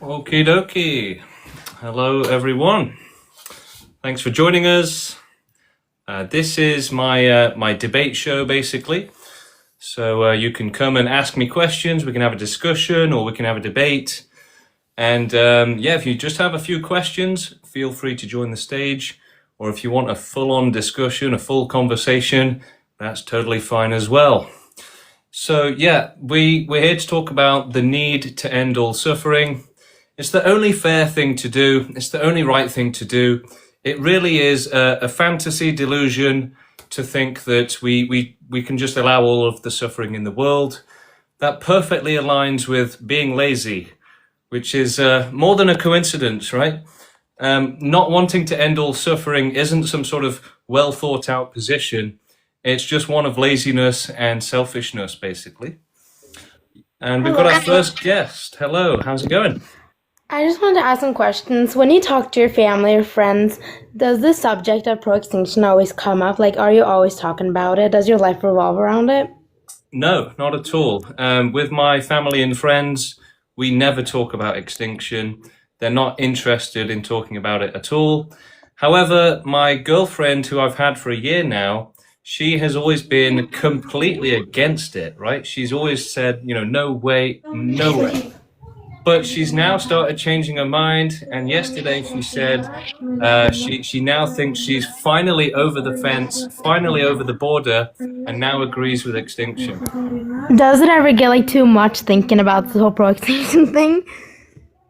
Okie dokie. Hello, everyone. Thanks for joining us. This is my debate show, basically. So you can come and ask me questions. We can have a discussion, or we can have a debate. And if you just have a few questions, feel free to join the stage. Or if you want a full-on discussion, a full conversation, that's totally fine as well. So we're here to talk about the need to end all suffering. It's the only fair thing to do. It's the only right thing to do. It really is a fantasy delusion to think that we can just allow all of the suffering in the world. That perfectly aligns with being lazy, which is more than a coincidence, right? Not wanting to end all suffering isn't some sort of well thought out position. It's just one of laziness and selfishness, basically. And we've got our first guest. Hello, how's it going? I just wanted to ask some questions. When you talk to your family or friends, does the subject of pro-extinction always come up? Like, are you always talking about it? Does your life revolve around it? No, not at all. With my family and friends, we never talk about extinction. They're not interested in talking about it at all. However, my girlfriend, who I've had for a year now, she has always been completely against it, right? She's always said, no way, no way. But she's now started changing her mind, and yesterday she said she now thinks she's finally over the fence, finally over the border, and now agrees with extinction. Does it ever get too much thinking about the whole pro-extinction thing?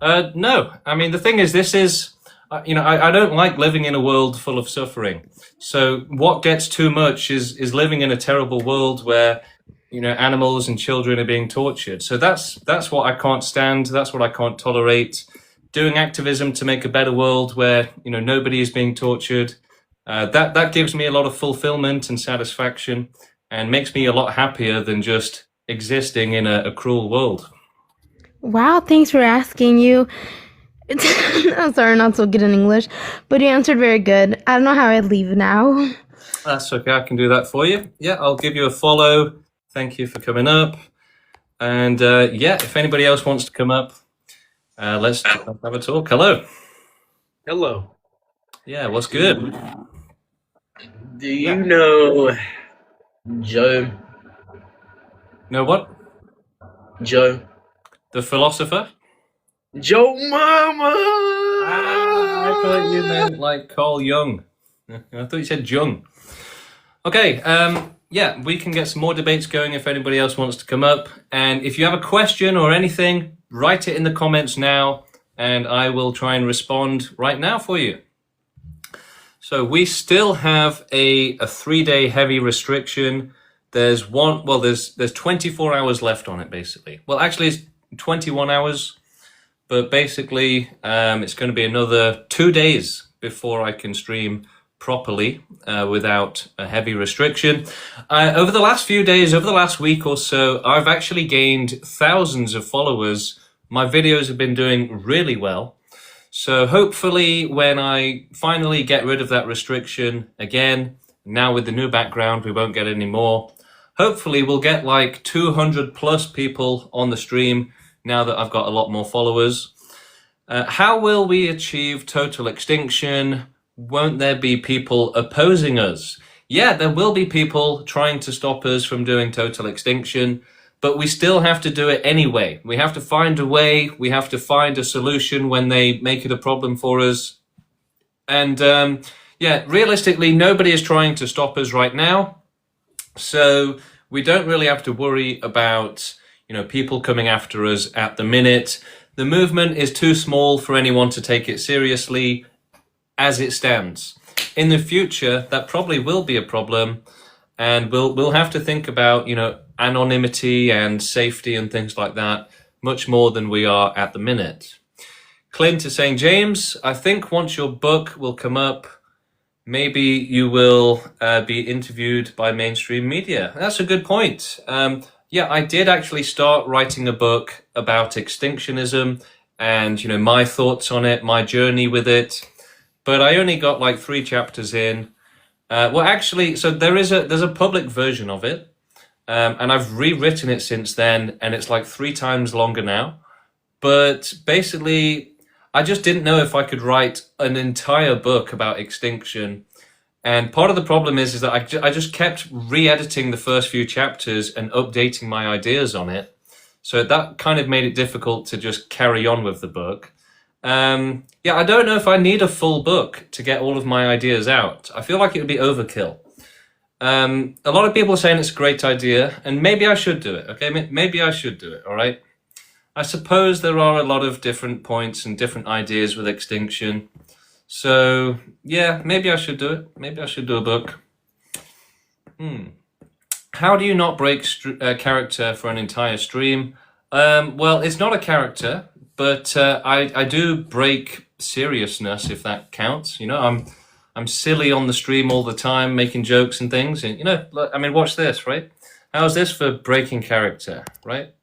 No. I mean, the thing is, this is, I don't like living in a world full of suffering. So what gets too much is living in a terrible world where animals and children are being tortured. So that's what I can't stand. That's what I can't tolerate. Doing activism to make a better world where, nobody is being tortured. That gives me a lot of fulfillment and satisfaction and makes me a lot happier than just existing in a cruel world. Wow, thanks for asking you. I'm sorry, not so good in English, but you answered very good. I don't know how I'd leave now. That's okay. I can do that for you. Yeah, I'll give you a follow. Thank you for coming up. And if anybody else wants to come up, let's have a talk. Hello. Hello. Yeah, what's good? Do you know Joe? Know what? Joe. The philosopher? Joe Mama! I thought you meant like Carl Jung. I thought you said Jung. Okay, we can get some more debates going if anybody else wants to come up. And if you have a question or anything, write it in the comments now, and I will try and respond right now for you. So we still have a 3-day heavy restriction. There's 24 hours left on it, basically. Well, actually, it's 21 hours, but basically, it's going to be another 2 days before I can stream properly without a heavy restriction. Over the last few days, over the last week or so, I've actually gained thousands of followers. My videos have been doing really well. So hopefully when I finally get rid of that restriction again, now with the new background, we won't get any more. Hopefully we'll get like 200 plus people on the stream now that I've got a lot more followers. How will we achieve total extinction? Won't there be people opposing us? Yeah, there will be people trying to stop us from doing total extinction, but we still have to do it anyway. We have to find a way. We have to find a solution when they make it a problem for us. And realistically, nobody is trying to stop us right now. So we don't really have to worry about, people coming after us at the minute. The movement is too small for anyone to take it seriously as it stands. In the future, that probably will be a problem, and we'll have to think about, anonymity and safety and things like that much more than we are at the minute. Clint is saying, James, I think once your book will come up, maybe you will be interviewed by mainstream media. That's a good point. I did actually start writing a book about extinctionism and, my thoughts on it, my journey with it. But I only got like 3 chapters in. So there's a public version of it, and I've rewritten it since then, and it's like 3 times longer now. But basically, I just didn't know if I could write an entire book about extinction. And part of the problem is that I just kept re-editing the first few chapters and updating my ideas on it. So that kind of made it difficult to just carry on with the book. Yeah, I don't know if I need a full book to get all of my ideas out. I feel like it would be overkill. A lot of people are saying it's a great idea, and maybe I should do it, okay? Maybe I should do it, all right? I suppose there are a lot of different points and different ideas with extinction. So, yeah, maybe I should do it. Maybe I should do a book. How do you not break character for an entire stream? Well, it's not a character, but I do break seriousness, if that counts. You know, I'm silly on the stream all the time, making jokes and things. And, you know, look, I mean, watch this, right? How's this for breaking character, right?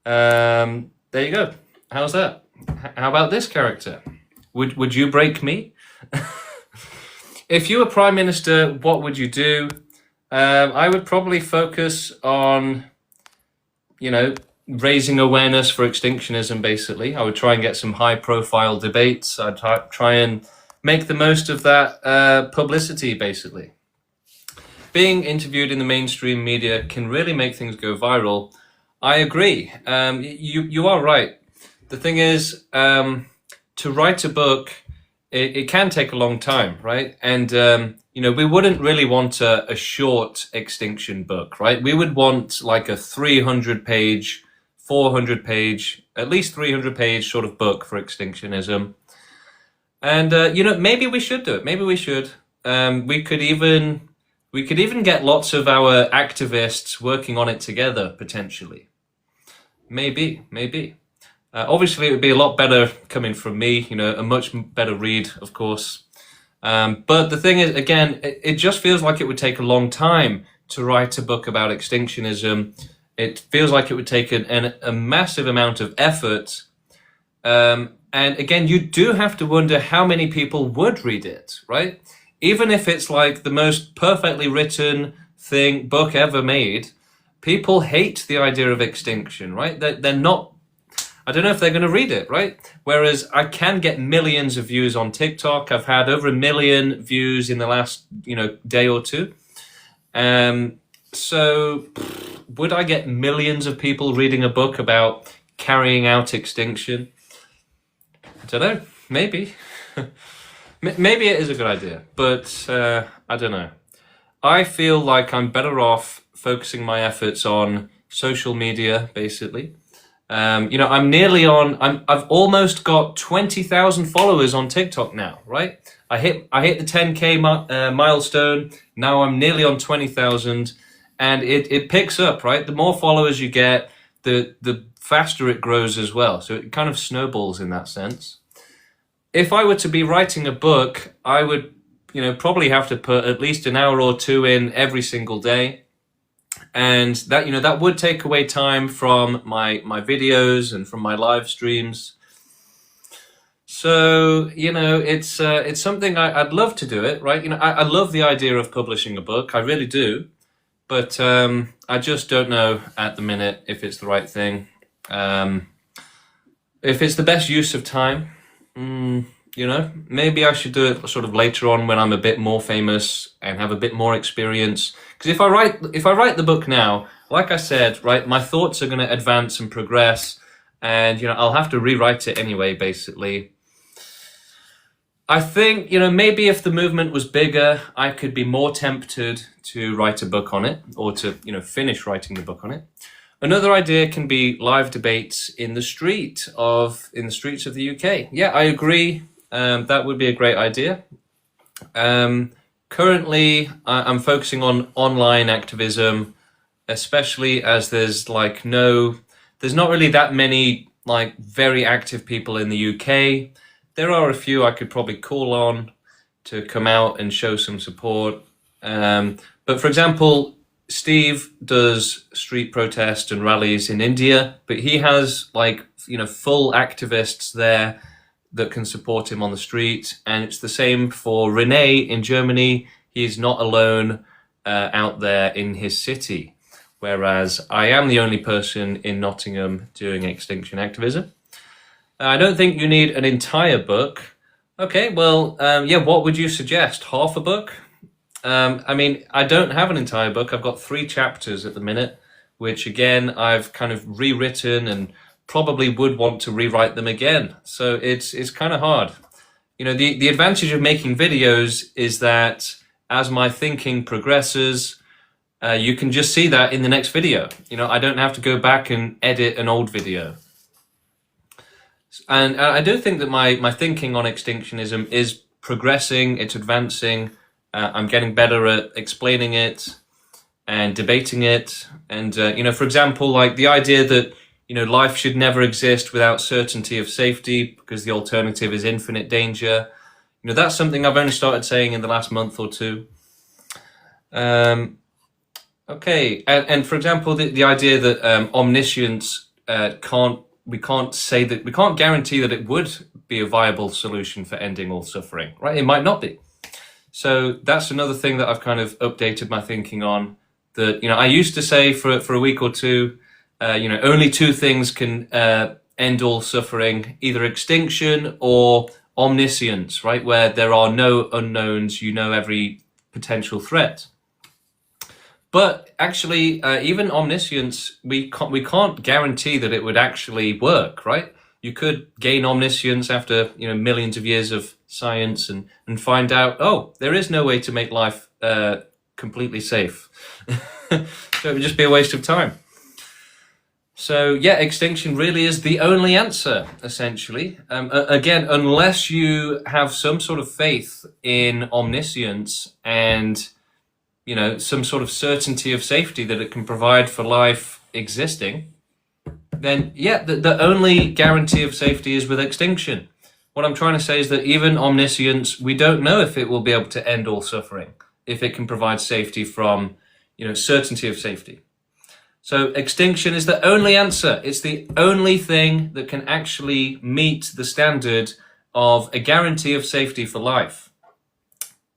There you go. How's that? How about this character? Would you break me? If you were Prime Minister, what would you do? I would probably focus on, you know, raising awareness for extinctionism, basically. I would try and get some high-profile debates. I'd try and make the most of that publicity, basically. Being interviewed in the mainstream media can really make things go viral. I agree. You are right. The thing is, to write a book, it can take a long time, right? And, you know, we wouldn't really want a short extinction book, right? We would want like a 300-page, 400-page, at least 300-page sort of book for extinctionism. And, you know, maybe we should do it. Maybe we should. We could even get lots of our activists working on it together, potentially. Maybe. Obviously, it would be a lot better coming from me, you know, a much better read, of course. But the thing is, again, it just feels like it would take a long time to write a book about extinctionism. It feels like it would take a massive amount of effort. And again, you do have to wonder how many people would read it, right? Even if it's like the most perfectly written book ever made, people hate the idea of extinction, right? They're not, I don't know if they're going to read it, right? Whereas I can get millions of views on TikTok. I've had over 1 million views in the last, you know, day or two. So would I get millions of people reading a book about carrying out extinction? I don't know. Maybe. Maybe it is a good idea, but I don't know. I feel like I'm better off focusing my efforts on social media, basically. You know, I've almost got 20,000 followers on TikTok now, right? I hit the 10K milestone. Now I'm nearly on 20,000, and it picks up, right? The more followers you get, the faster it grows as well. So it kind of snowballs in that sense. If I were to be writing a book, I would, you know, probably have to put at least an hour or two in every single day. And that, you know, that would take away time from my videos and from my live streams. So, you know, it's something I'd love to do it, right? You know, I love the idea of publishing a book. I really do. But I just don't know at the minute if it's the right thing. If it's the best use of time. You know, maybe I should do it sort of later on when I'm a bit more famous and have a bit more experience. Because if I write the book now, like I said, right, my thoughts are going to advance and progress, and you know, I'll have to rewrite it anyway, basically. I think, you know, maybe if the movement was bigger, I could be more tempted to write a book on it, or to, you know, finish writing the book on it. Another idea can be live debates in the streets of the UK. Yeah, I agree. That would be a great idea. Currently, I'm focusing on online activism, especially as there's not really that many like very active people in the UK. There are a few I could probably call on to come out and show some support. But for example, Steve does street protests and rallies in India, but he has like, you know, full activists there that can support him on the street. And it's the same for Rene in Germany. He's not alone out there in his city, whereas I am the only person in Nottingham doing extinction activism. I don't think you need an entire book. Okay, well, yeah, what would you suggest? Half a book? I mean, I don't have an entire book. I've got 3 chapters at the minute, which again, I've kind of rewritten and probably would want to rewrite them again. So it's kind of hard. You know, the advantage of making videos is that as my thinking progresses, you can just see that in the next video. You know, I don't have to go back and edit an old video. And I do think that my thinking on extinctionism is progressing, it's advancing. I'm getting better at explaining it and debating it. And, you know, for example, like the idea that, you know, life should never exist without certainty of safety because the alternative is infinite danger. You know, that's something I've only started saying in the last month or two. Okay, and for example, the idea that omniscience we can't guarantee that it would be a viable solution for ending all suffering, right? It might not be. So that's another thing that I've kind of updated my thinking on. That, you know, I used to say for a week or two, you know, only 2 things can end all suffering: either extinction or omniscience, right? Where there are no unknowns, you know every potential threat. But actually, even omniscience, we can't guarantee that it would actually work, right? You could gain omniscience after, you know, millions of years of science and find out, oh, there is no way to make life completely safe. So it would just be a waste of time. So yeah, extinction really is the only answer, essentially. Again, unless you have some sort of faith in omniscience and, you know, some sort of certainty of safety that it can provide for life existing, then yeah, the only guarantee of safety is with extinction. What I'm trying to say is that even omniscience, we don't know if it will be able to end all suffering, if it can provide safety from, you know, certainty of safety. So extinction is the only answer. It's the only thing that can actually meet the standard of a guarantee of safety for life.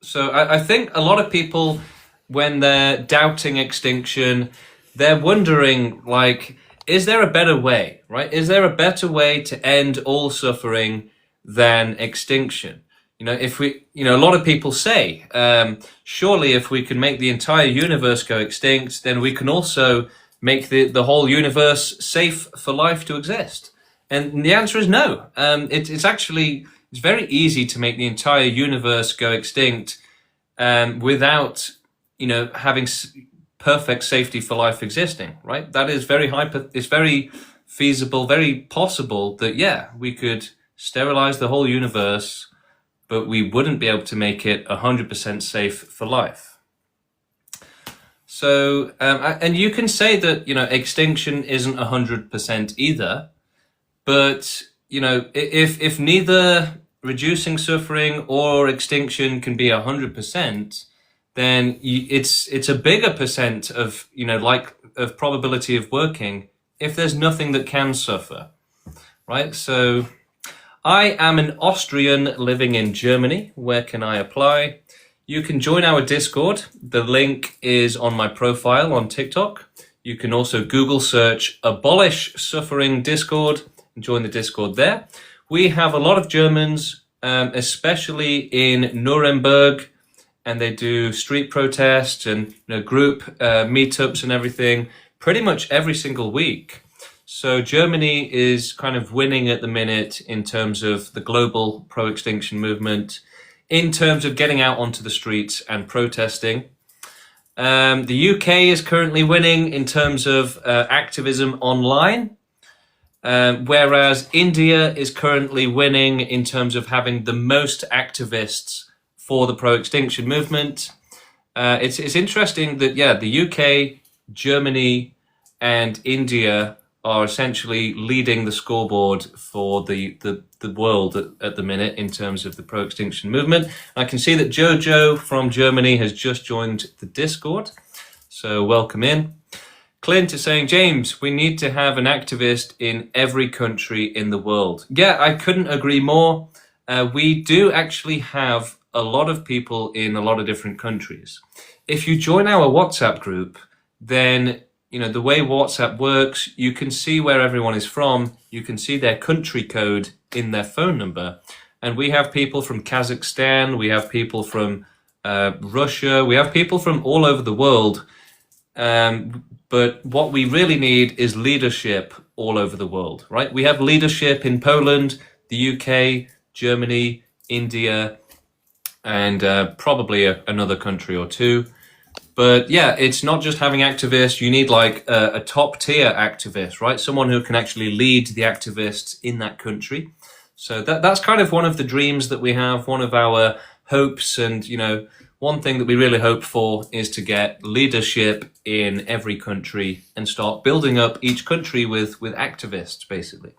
So I think a lot of people, when they're doubting extinction, they're wondering, like, is there a better way, right? Is there a better way to end all suffering than extinction? You know, a lot of people say, surely if we can make the entire universe go extinct, then we can also make the whole universe safe for life to exist. And the answer is no. It's very easy to make the entire universe go extinct without, you know, having perfect safety for life existing, right? That is it's very feasible, very possible that, yeah, we could sterilize the whole universe, but we wouldn't be able to make it 100% safe for life. So, and you can say that, you know, extinction isn't 100% either, but, you know, if neither reducing suffering or extinction can be 100%, then it's a bigger percent of, you know, like, of probability of working if there's nothing that can suffer, right? So I am an Austrian living in Germany. Where can I apply? You can join our Discord. The link is on my profile on TikTok. You can also Google search Abolish Suffering Discord and join the Discord there. We have a lot of Germans, especially in Nuremberg, and they do street protests and, you know, group meetups and everything pretty much every single week. So Germany is kind of winning at the minute in terms of the global pro-extinction movement, in terms of getting out onto the streets and protesting. The UK is currently winning in terms of activism online, whereas India is currently winning in terms of having the most activists for the pro-extinction movement. It's interesting that, yeah, the UK, Germany, and India are essentially leading the scoreboard for the world at the minute in terms of the pro-extinction movement. I can see that Jojo from Germany has just joined the Discord, so welcome in. Clint is saying, James, we need to have an activist in every country in the world. Yeah, I couldn't agree more. We do actually have a lot of people in a lot of different countries. If you join our WhatsApp group, then the way WhatsApp works, you can see where everyone is from. You can see their country code in their phone number. And we have people from Kazakhstan, we have people from Russia, we have people from all over the world. But what we really need is leadership all over the world, right? We have leadership in Poland, the UK, Germany, India, and probably another country or two. But yeah, it's not just having activists. You need like a top tier activist, right? Someone who can actually lead the activists in that country. So that's kind of one of the dreams that we have, one of our hopes. And, one thing that we really hope for is to get leadership in every country and start building up each country with activists, basically.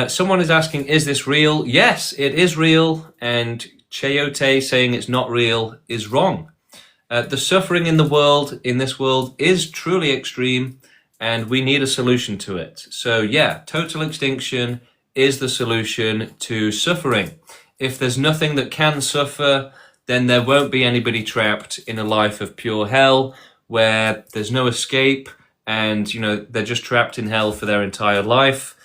Someone is asking, is this real? Yes, it is real. And Chayote saying it's not real is wrong. The suffering in this world is truly extreme, and we need a solution to it. So yeah, total extinction is the solution to suffering. If there's nothing that can suffer, then there won't be anybody trapped in a life of pure hell where there's no escape and, they're just trapped in hell for their entire life.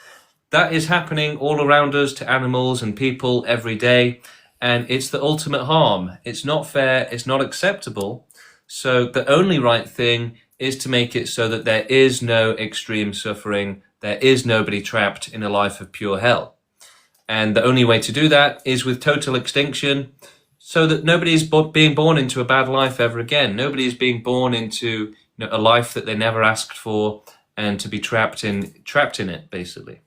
That is happening all around us to animals and people every day. And it's the ultimate harm. It's not fair. It's not acceptable. So the only right thing is to make it so that there is no extreme suffering. There is nobody trapped in a life of pure hell. And the only way to do that is with total extinction, so that nobody is being born into a bad life ever again. Nobody is being born into a life that they never asked for and to be trapped in it, basically.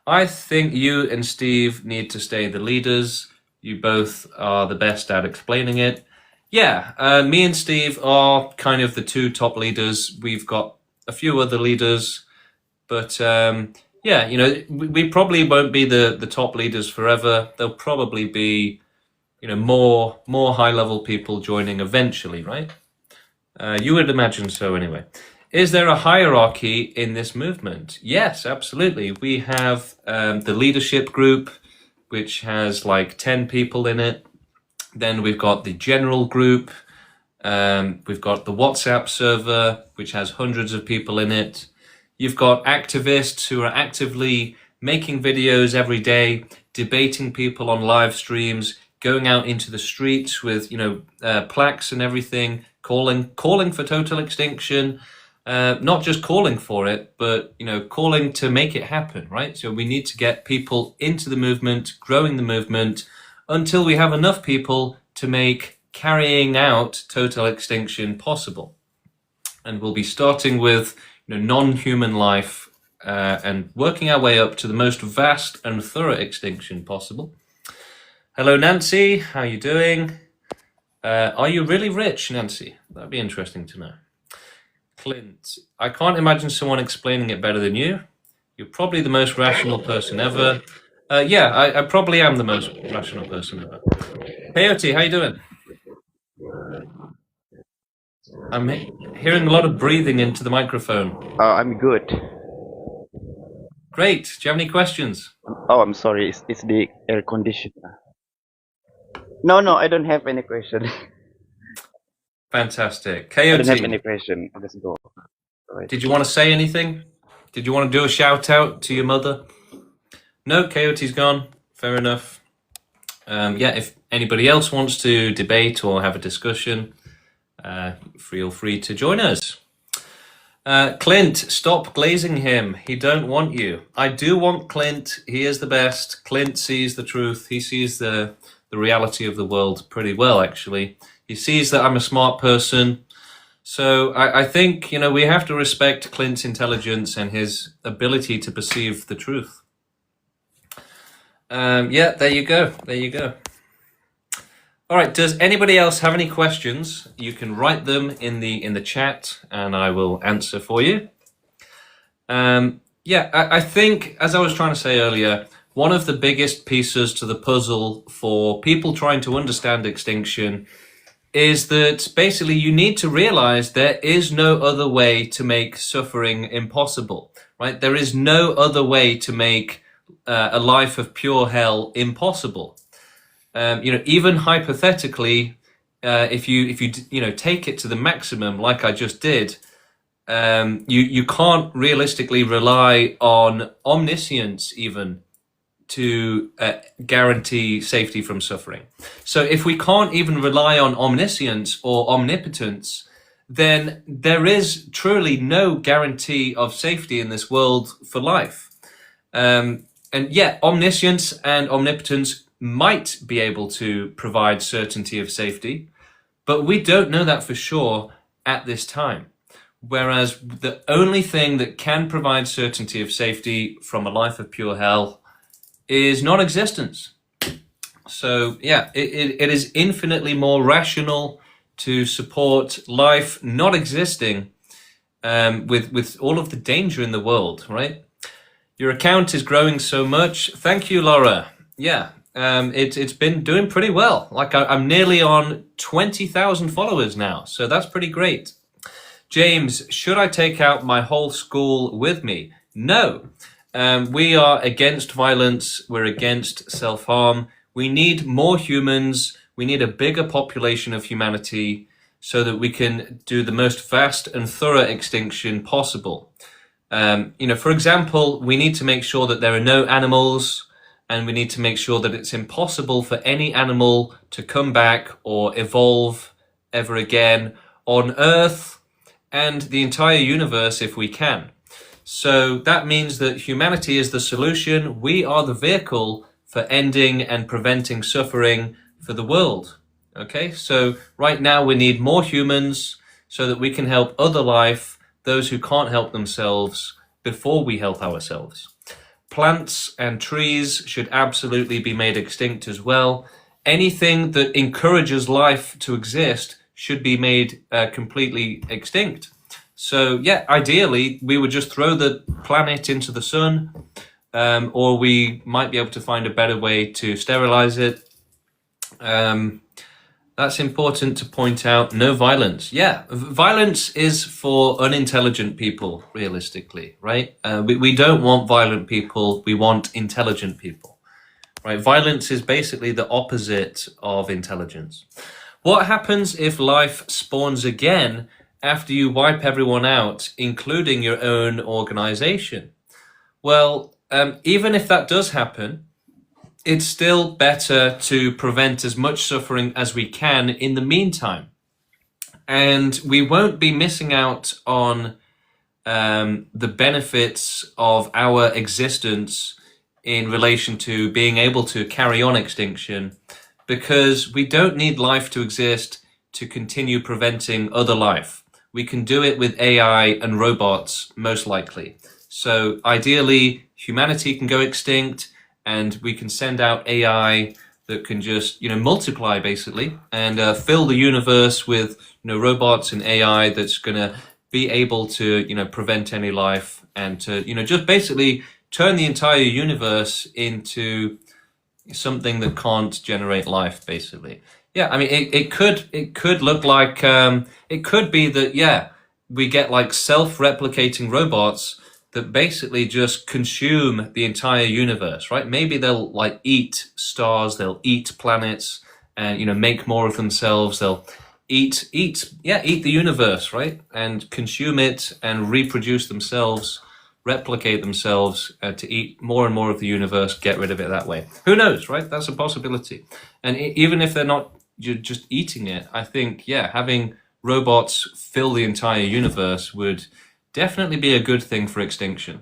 I think you and Steve need to stay the leaders. You both are the best at explaining it. Yeah, me and Steve are kind of the two top leaders. We've got a few other leaders, but we probably won't be the top leaders forever. There'll probably be, more high-level people joining eventually, right? You would imagine so anyway. Is there a hierarchy in this movement? Yes, absolutely. We have the leadership group, which has like 10 people in it. Then we've got the general group. We've got the WhatsApp server, which has hundreds of people in it. You've got activists who are actively making videos every day, debating people on live streams, going out into the streets with, plaques and everything, calling for total extinction. Not just calling for it, but, calling to make it happen, right? So we need to get people into the movement, growing the movement, until we have enough people to make carrying out total extinction possible. And we'll be starting with non-human life and working our way up to the most vast and thorough extinction possible. Hello, Nancy. How are you doing? Are you really rich, Nancy? That'd be interesting to know. Clint, I can't imagine someone explaining it better than you. You're probably the most rational person ever. I probably am the most rational person ever. Coyote, how you doing? I'm hearing a lot of breathing into the microphone. I'm good. Great. Do you have any questions? Oh, I'm sorry. It's the air conditioner. No, I don't have any question. Fantastic. I don't have Coyote, any question. Let's go. Alright. did you want to say anything? Did you want to do a shout out to your mother? No, Coyote's gone. Fair enough. If anybody else wants to debate or have a discussion, feel free to join us. Clint, stop glazing him. He don't want you. I do want Clint. He is the best. Clint sees the truth. He sees the reality of the world pretty well, actually. He sees that I'm a smart person. So I think, we have to respect Clint's intelligence and his ability to perceive the truth. There you go. There you go. All right. Does anybody else have any questions? You can write them in the chat, and I will answer for you. I think, as I was trying to say earlier, one of the biggest pieces to the puzzle for people trying to understand extinction is that basically you need to realize there is no other way to make suffering impossible, right? There is no other way to make a life of pure hell impossible. Even hypothetically, if you take it to the maximum, like I just did, you can't realistically rely on omniscience even to guarantee safety from suffering. So if we can't even rely on omniscience or omnipotence, then there is truly no guarantee of safety in this world for life. And yeah, omniscience and omnipotence might be able to provide certainty of safety, but we don't know that for sure at this time. Whereas the only thing that can provide certainty of safety from a life of pure hell is non-existence. So yeah, it is infinitely more rational to support life not existing, with all of the danger in the world, right? Your account is growing so much. Thank you, Laura. Yeah, it's been doing pretty well. Like I'm nearly on 20,000 followers now, so that's pretty great. James, should I take out my whole school with me? No. We are against violence. We're against self-harm. We need more humans. We need a bigger population of humanity so that we can do the most vast and thorough extinction possible. For example, we need to make sure that there are no animals, and we need to make sure that it's impossible for any animal to come back or evolve ever again on Earth and the entire universe if we can. So that means that humanity is the solution. We are the vehicle for ending and preventing suffering for the world. Okay, so right now we need more humans so that we can help other life, those who can't help themselves, before we help ourselves. Plants and trees should absolutely be made extinct as well. Anything that encourages life to exist should be made completely extinct. So yeah, ideally we would just throw the planet into the sun, or we might be able to find a better way to sterilize it. That's important to point out. No violence. Yeah, violence is for unintelligent people, realistically, right? We don't want violent people. We want intelligent people, right? Violence is basically the opposite of intelligence. What happens if life spawns again after you wipe everyone out, including your own organization? Well, even if that does happen, it's still better to prevent as much suffering as we can in the meantime. And we won't be missing out on the benefits of our existence in relation to being able to carry on extinction, because we don't need life to exist to continue preventing other life. We can do it with AI and robots, most likely. So ideally, humanity can go extinct, and we can send out AI that can just, multiply basically, and fill the universe with, robots and AI that's going to be able to, prevent any life, and to, just basically turn the entire universe into something that can't generate life, basically. Yeah, I mean, it could look like, it could be that, yeah, we get like self-replicating robots that basically just consume the entire universe, right? Maybe they'll like eat stars, they'll eat planets, and, make more of themselves. They'll eat the universe, right? And consume it and reproduce themselves, replicate themselves, to eat more and more of the universe, get rid of it that way. Who knows, right? That's a possibility. And even if they're not just eating it, I think, yeah, having robots fill the entire universe would definitely be a good thing for extinction,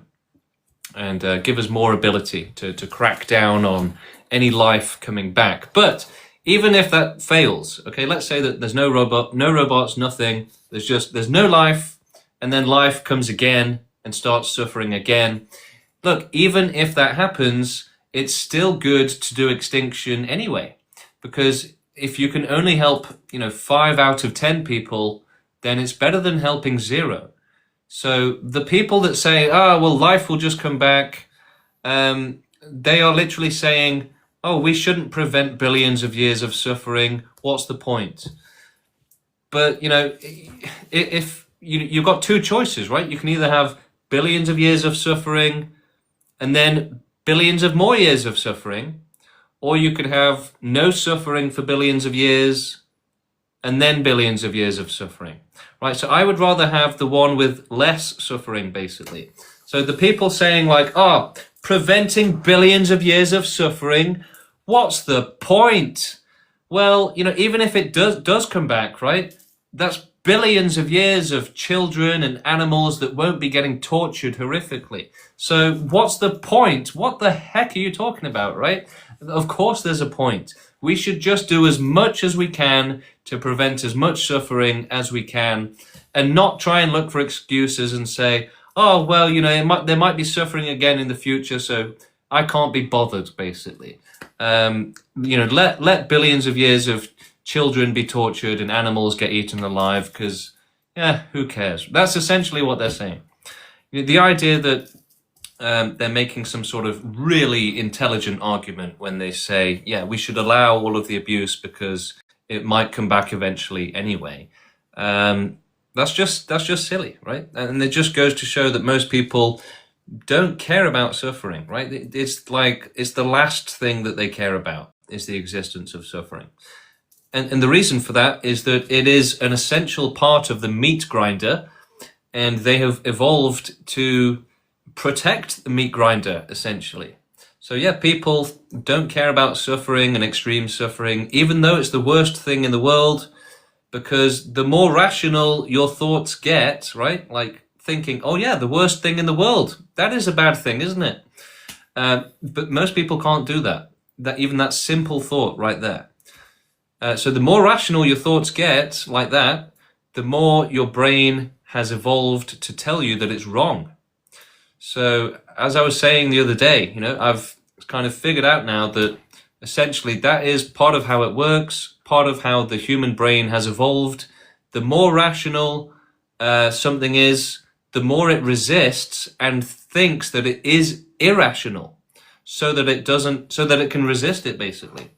and give us more ability to crack down on any life coming back. But even if that fails, okay, let's say that there's no robots, nothing, there's no life, and then life comes again and starts suffering again. Look, even if that happens, it's still good to do extinction anyway, because if you can only help, 5 out of 10 people, then it's better than helping 0. So the people that say, well, life will just come back, they are literally saying, oh, we shouldn't prevent billions of years of suffering. What's the point? But, if you've got two choices, right? You can either have billions of years of suffering and then billions of more years of suffering, or you could have no suffering for billions of years and then billions of years of suffering, right? So I would rather have the one with less suffering, basically. So the people saying like, oh, preventing billions of years of suffering, what's the point? Well, you know, even if it does come back, right? That's billions of years of children and animals that won't be getting tortured horrifically. So what's the point? What the heck are you talking about, right? Of course there's a point. We should just do as much as we can to prevent as much suffering as we can, and not try and look for excuses and say, oh, well, you know, there might be suffering again in the future, so I can't be bothered, basically. You know, let billions of years of children be tortured and animals get eaten alive, because, yeah, who cares? That's essentially what they're saying. The idea that they're making some sort of really intelligent argument when they say, yeah, we should allow all of the abuse because it might come back eventually anyway. That's just silly, right? And it just goes to show that most people don't care about suffering, right? It's like, it's the last thing that they care about is the existence of suffering. And the reason for that is that it is an essential part of the meat grinder, and they have evolved to protect the meat grinder, essentially. So yeah, people don't care about suffering and extreme suffering, even though it's the worst thing in the world, because the more rational your thoughts get, right? Like thinking, oh yeah, the worst thing in the world, that is a bad thing, isn't it? But most people can't do that. Even that simple thought right there. So the more rational your thoughts get like that, the more your brain has evolved to tell you that it's wrong. So as I was saying the other day, you know, I've kind of figured out now that essentially that is part of how it works, part of how the human brain has evolved. The more rational something is, the more it resists and thinks that it is irrational, so that it can resist it, basically.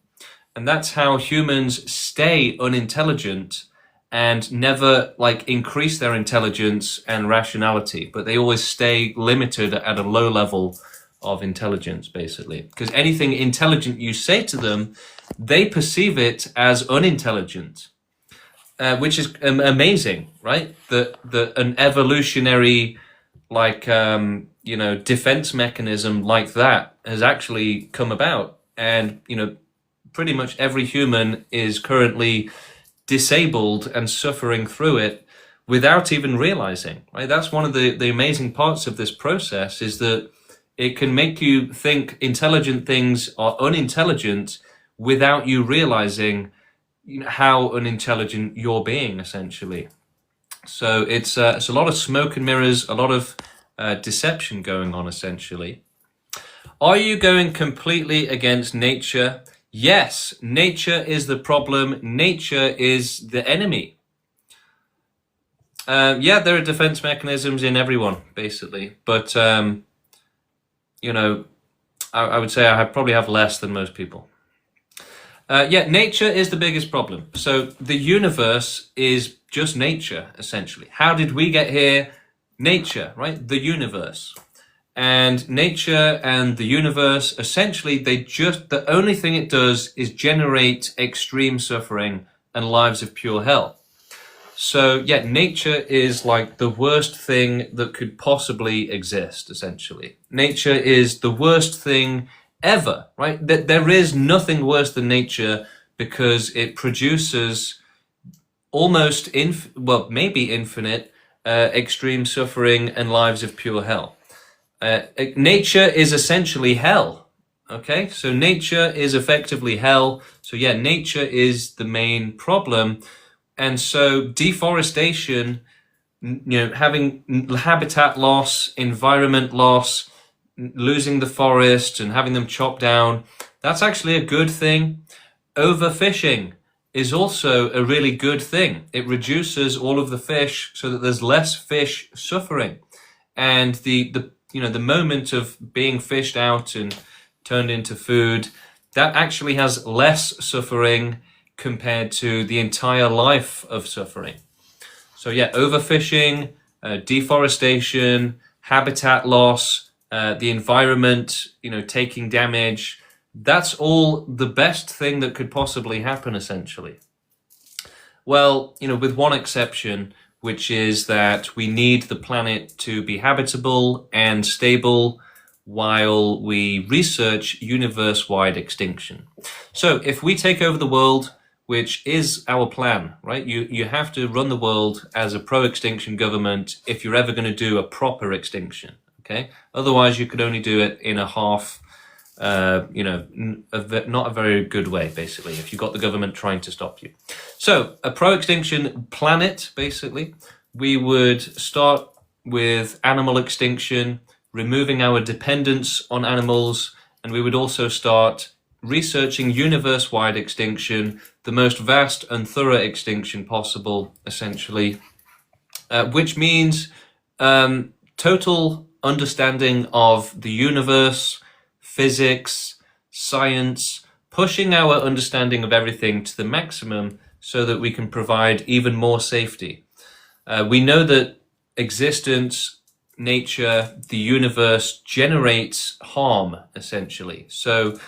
And that's how humans stay unintelligent and never like increase their intelligence and rationality, but they always stay limited at a low level of intelligence, basically. Because anything intelligent you say to them, they perceive it as unintelligent, which is amazing, right? That an evolutionary, like, you know, defense mechanism like that has actually come about. And, you know, pretty much every human is currently disabled and suffering through it without even realizing, right? That's one of the amazing parts of this process, is that it can make you think intelligent things are unintelligent without you realizing, you know, how unintelligent you're being, essentially. So it's a lot of smoke and mirrors, a lot of deception going on, essentially. Are you going completely against nature? Yes, nature is the problem. Nature is the enemy. Yeah, there are defense mechanisms in everyone, basically. But, you know, I would say I probably have less than most people. Yeah, nature is the biggest problem. So the universe is just nature, essentially. How did we get here? Nature, right? The universe. And nature and the universe, essentially, the only thing it does is generate extreme suffering and lives of pure hell. So yeah, nature is like the worst thing that could possibly exist, essentially. Nature is the worst thing ever, right? There is nothing worse than nature, because it produces almost, maybe infinite, extreme suffering and lives of pure hell. Nature is essentially hell. Okay, so nature is effectively hell. So yeah, nature is the main problem. And so deforestation, you know, having habitat loss, environment loss, losing the forest and having them chopped down, that's actually a good thing. Overfishing is also a really good thing. It reduces all of the fish so that there's less fish suffering. And the moment of being fished out and turned into food, that actually has less suffering compared to the entire life of suffering. So yeah, overfishing, deforestation, habitat loss, the environment, you know, taking damage, that's all the best thing that could possibly happen, essentially. Well, with one exception, which is that we need the planet to be habitable and stable while we research universe-wide extinction. So if we take over the world, which is our plan, right? You have to run the world as a pro-extinction government if you're ever going to do a proper extinction, okay? Otherwise, you could only do it in a half, not a very good way, basically, if you've got the government trying to stop you. So a pro-extinction planet, basically, we would start with animal extinction, removing our dependence on animals, and we would also start researching universe-wide extinction, the most vast and thorough extinction possible, essentially, which means total understanding of the universe, physics, science, pushing our understanding of everything to the maximum so that we can provide even more safety. We know that existence, nature, the universe generates harm, essentially. So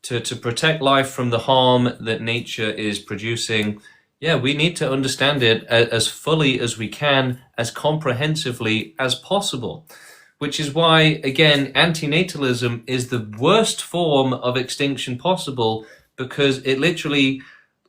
to protect life from the harm that nature is producing, we need to understand it as fully as we can, as comprehensively as possible. Which is why, again, antinatalism is the worst form of extinction possible, because it literally,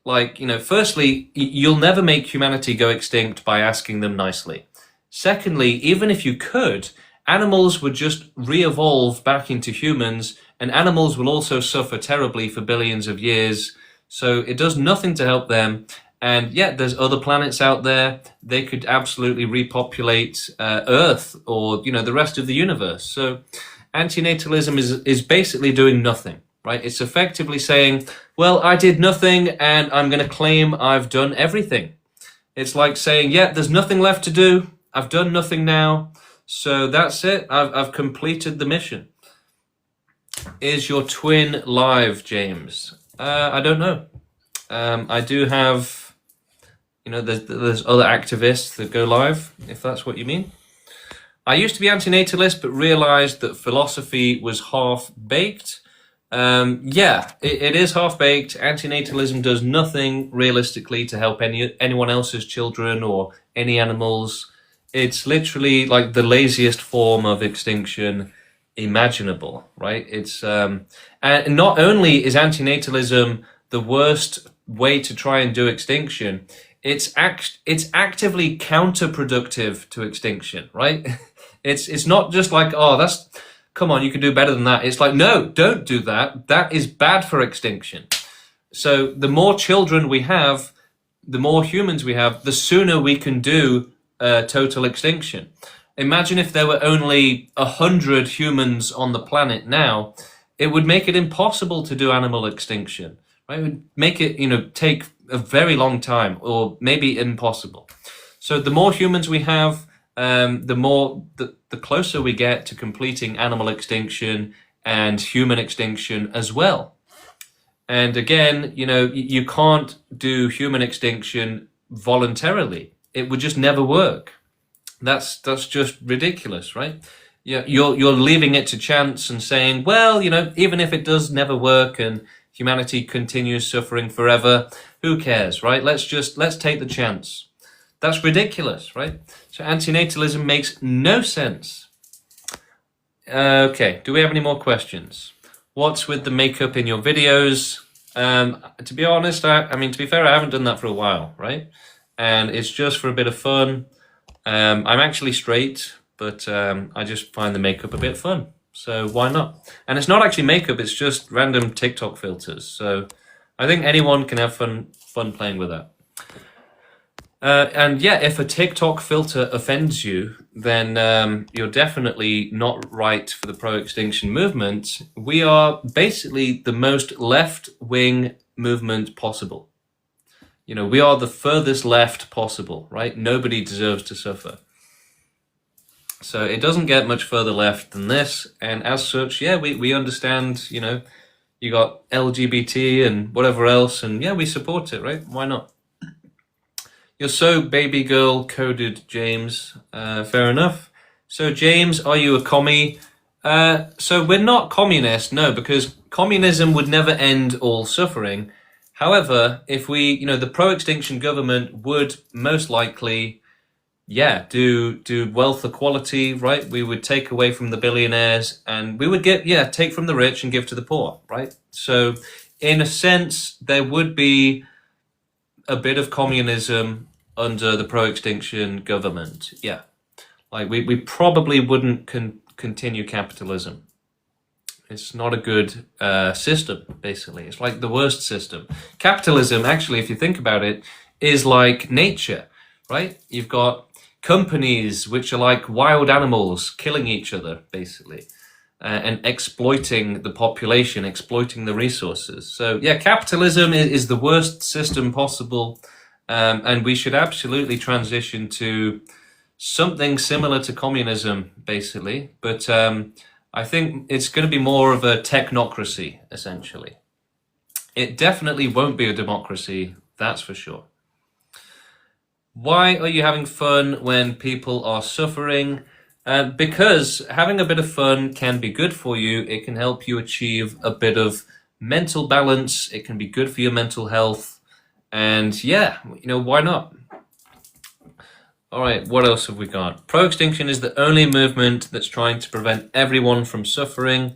firstly, you'll never make humanity go extinct by asking them nicely. Secondly, even if you could, animals would just re-evolve back into humans, and animals will also suffer terribly for billions of years. So it does nothing to help them. And there's other planets out there. They could absolutely repopulate Earth or, the rest of the universe. So antinatalism is basically doing nothing, right? It's effectively saying, well, I did nothing and I'm going to claim I've done everything. It's like saying, there's nothing left to do. I've done nothing now. So that's it. I've completed the mission. Is your twin live, James? I don't know. I do have, there's other activists that go live, if that's what you mean. I used to be antinatalist, but realized that philosophy was half-baked. It is half-baked. Antinatalism does nothing realistically to help anyone else's children or any animals. It's literally like the laziest form of extinction imaginable, right? It's and not only is antinatalism the worst way to try and do extinction, it's actively counterproductive to extinction, right? It's not just like, come on, you can do better than that. It's like, no, don't do that. That is bad for extinction. So the more children we have, the more humans we have, the sooner we can do total extinction. Imagine if there were only 100 humans on the planet now, it would make it impossible to do animal extinction, right? It would make it, take a very long time, or maybe impossible. So the more humans we have, the closer we get to completing animal extinction and human extinction as well. And again, you can't do human extinction voluntarily. It would just never work. That's just ridiculous, right? You're leaving it to chance and saying, well, even if it does never work and humanity continues suffering forever, who cares, right? Let's take the chance. That's ridiculous, right? So antinatalism makes no sense. Okay, do we have any more questions? What's with the makeup in your videos? To be honest, to be fair, I haven't done that for a while, right? And it's just for a bit of fun. I'm actually straight, but I just find the makeup a bit fun. So why not? And it's not actually makeup, it's just random TikTok filters. So I think anyone can have fun playing with that. And if a TikTok filter offends you, then you're definitely not right for the pro-extinction movement. We are basically the most left-wing movement possible. We are the furthest left possible, right? Nobody deserves to suffer. So it doesn't get much further left than this. And as such, we understand, you got LGBT and whatever else. And we support it, right? Why not? You're so baby girl coded, James. Fair enough. So James, are you a commie? So we're not communist, no, because communism would never end all suffering. However, if we, the pro-extinction government would most likely, do wealth equality, right? We would take away from the billionaires and we would take from the rich and give to the poor, right? So in a sense, there would be a bit of communism under the pro-extinction government. Yeah. Like we probably wouldn't continue capitalism. It's not a good system, basically. It's like the worst system. Capitalism, actually, if you think about it, is like nature, right? You've got companies which are like wild animals killing each other, basically, and exploiting the population, exploiting the resources. So, yeah, capitalism is the worst system possible, and we should absolutely transition to something similar to communism, basically. But I think it's going to be more of a technocracy, essentially. It definitely won't be a democracy, that's for sure. Why are you having fun when people are suffering? Because having a bit of fun can be good for you. It can help you achieve a bit of mental balance. It can be good for your mental health. And yeah, why not? All right, what else have we got? Pro-extinction is the only movement that's trying to prevent everyone from suffering.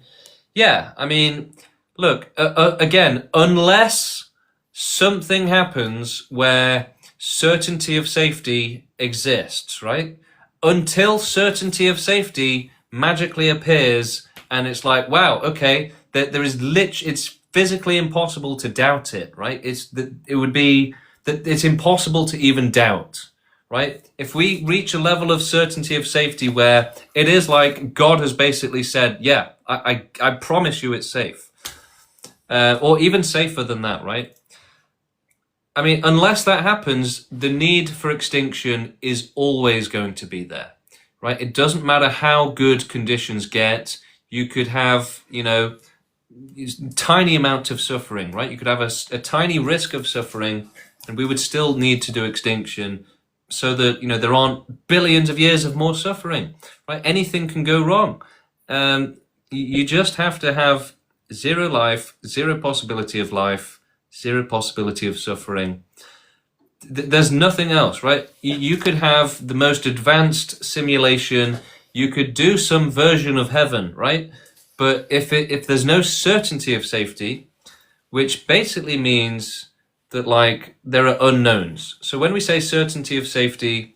Yeah, I mean, look, again, unless something happens where certainty of safety exists, right? Until certainty of safety magically appears and it's like, wow, okay, there is it's physically impossible to doubt it, right? It would be that it's impossible to even doubt. Right? If we reach a level of certainty of safety where it is like God has basically said, yeah, I promise you it's safe, or even safer than that, right? I mean, unless that happens, the need for extinction is always going to be there, right? It doesn't matter how good conditions get. You could have, tiny amount of suffering, right? You could have a tiny risk of suffering, and we would still need to do extinction so that, there aren't billions of years of more suffering, right? Anything can go wrong. You just have to have zero life, zero possibility of life, zero possibility of suffering. There's nothing else, right? You could have the most advanced simulation. You could do some version of heaven, right? But if there's no certainty of safety, which basically means that there are unknowns. So when we say certainty of safety,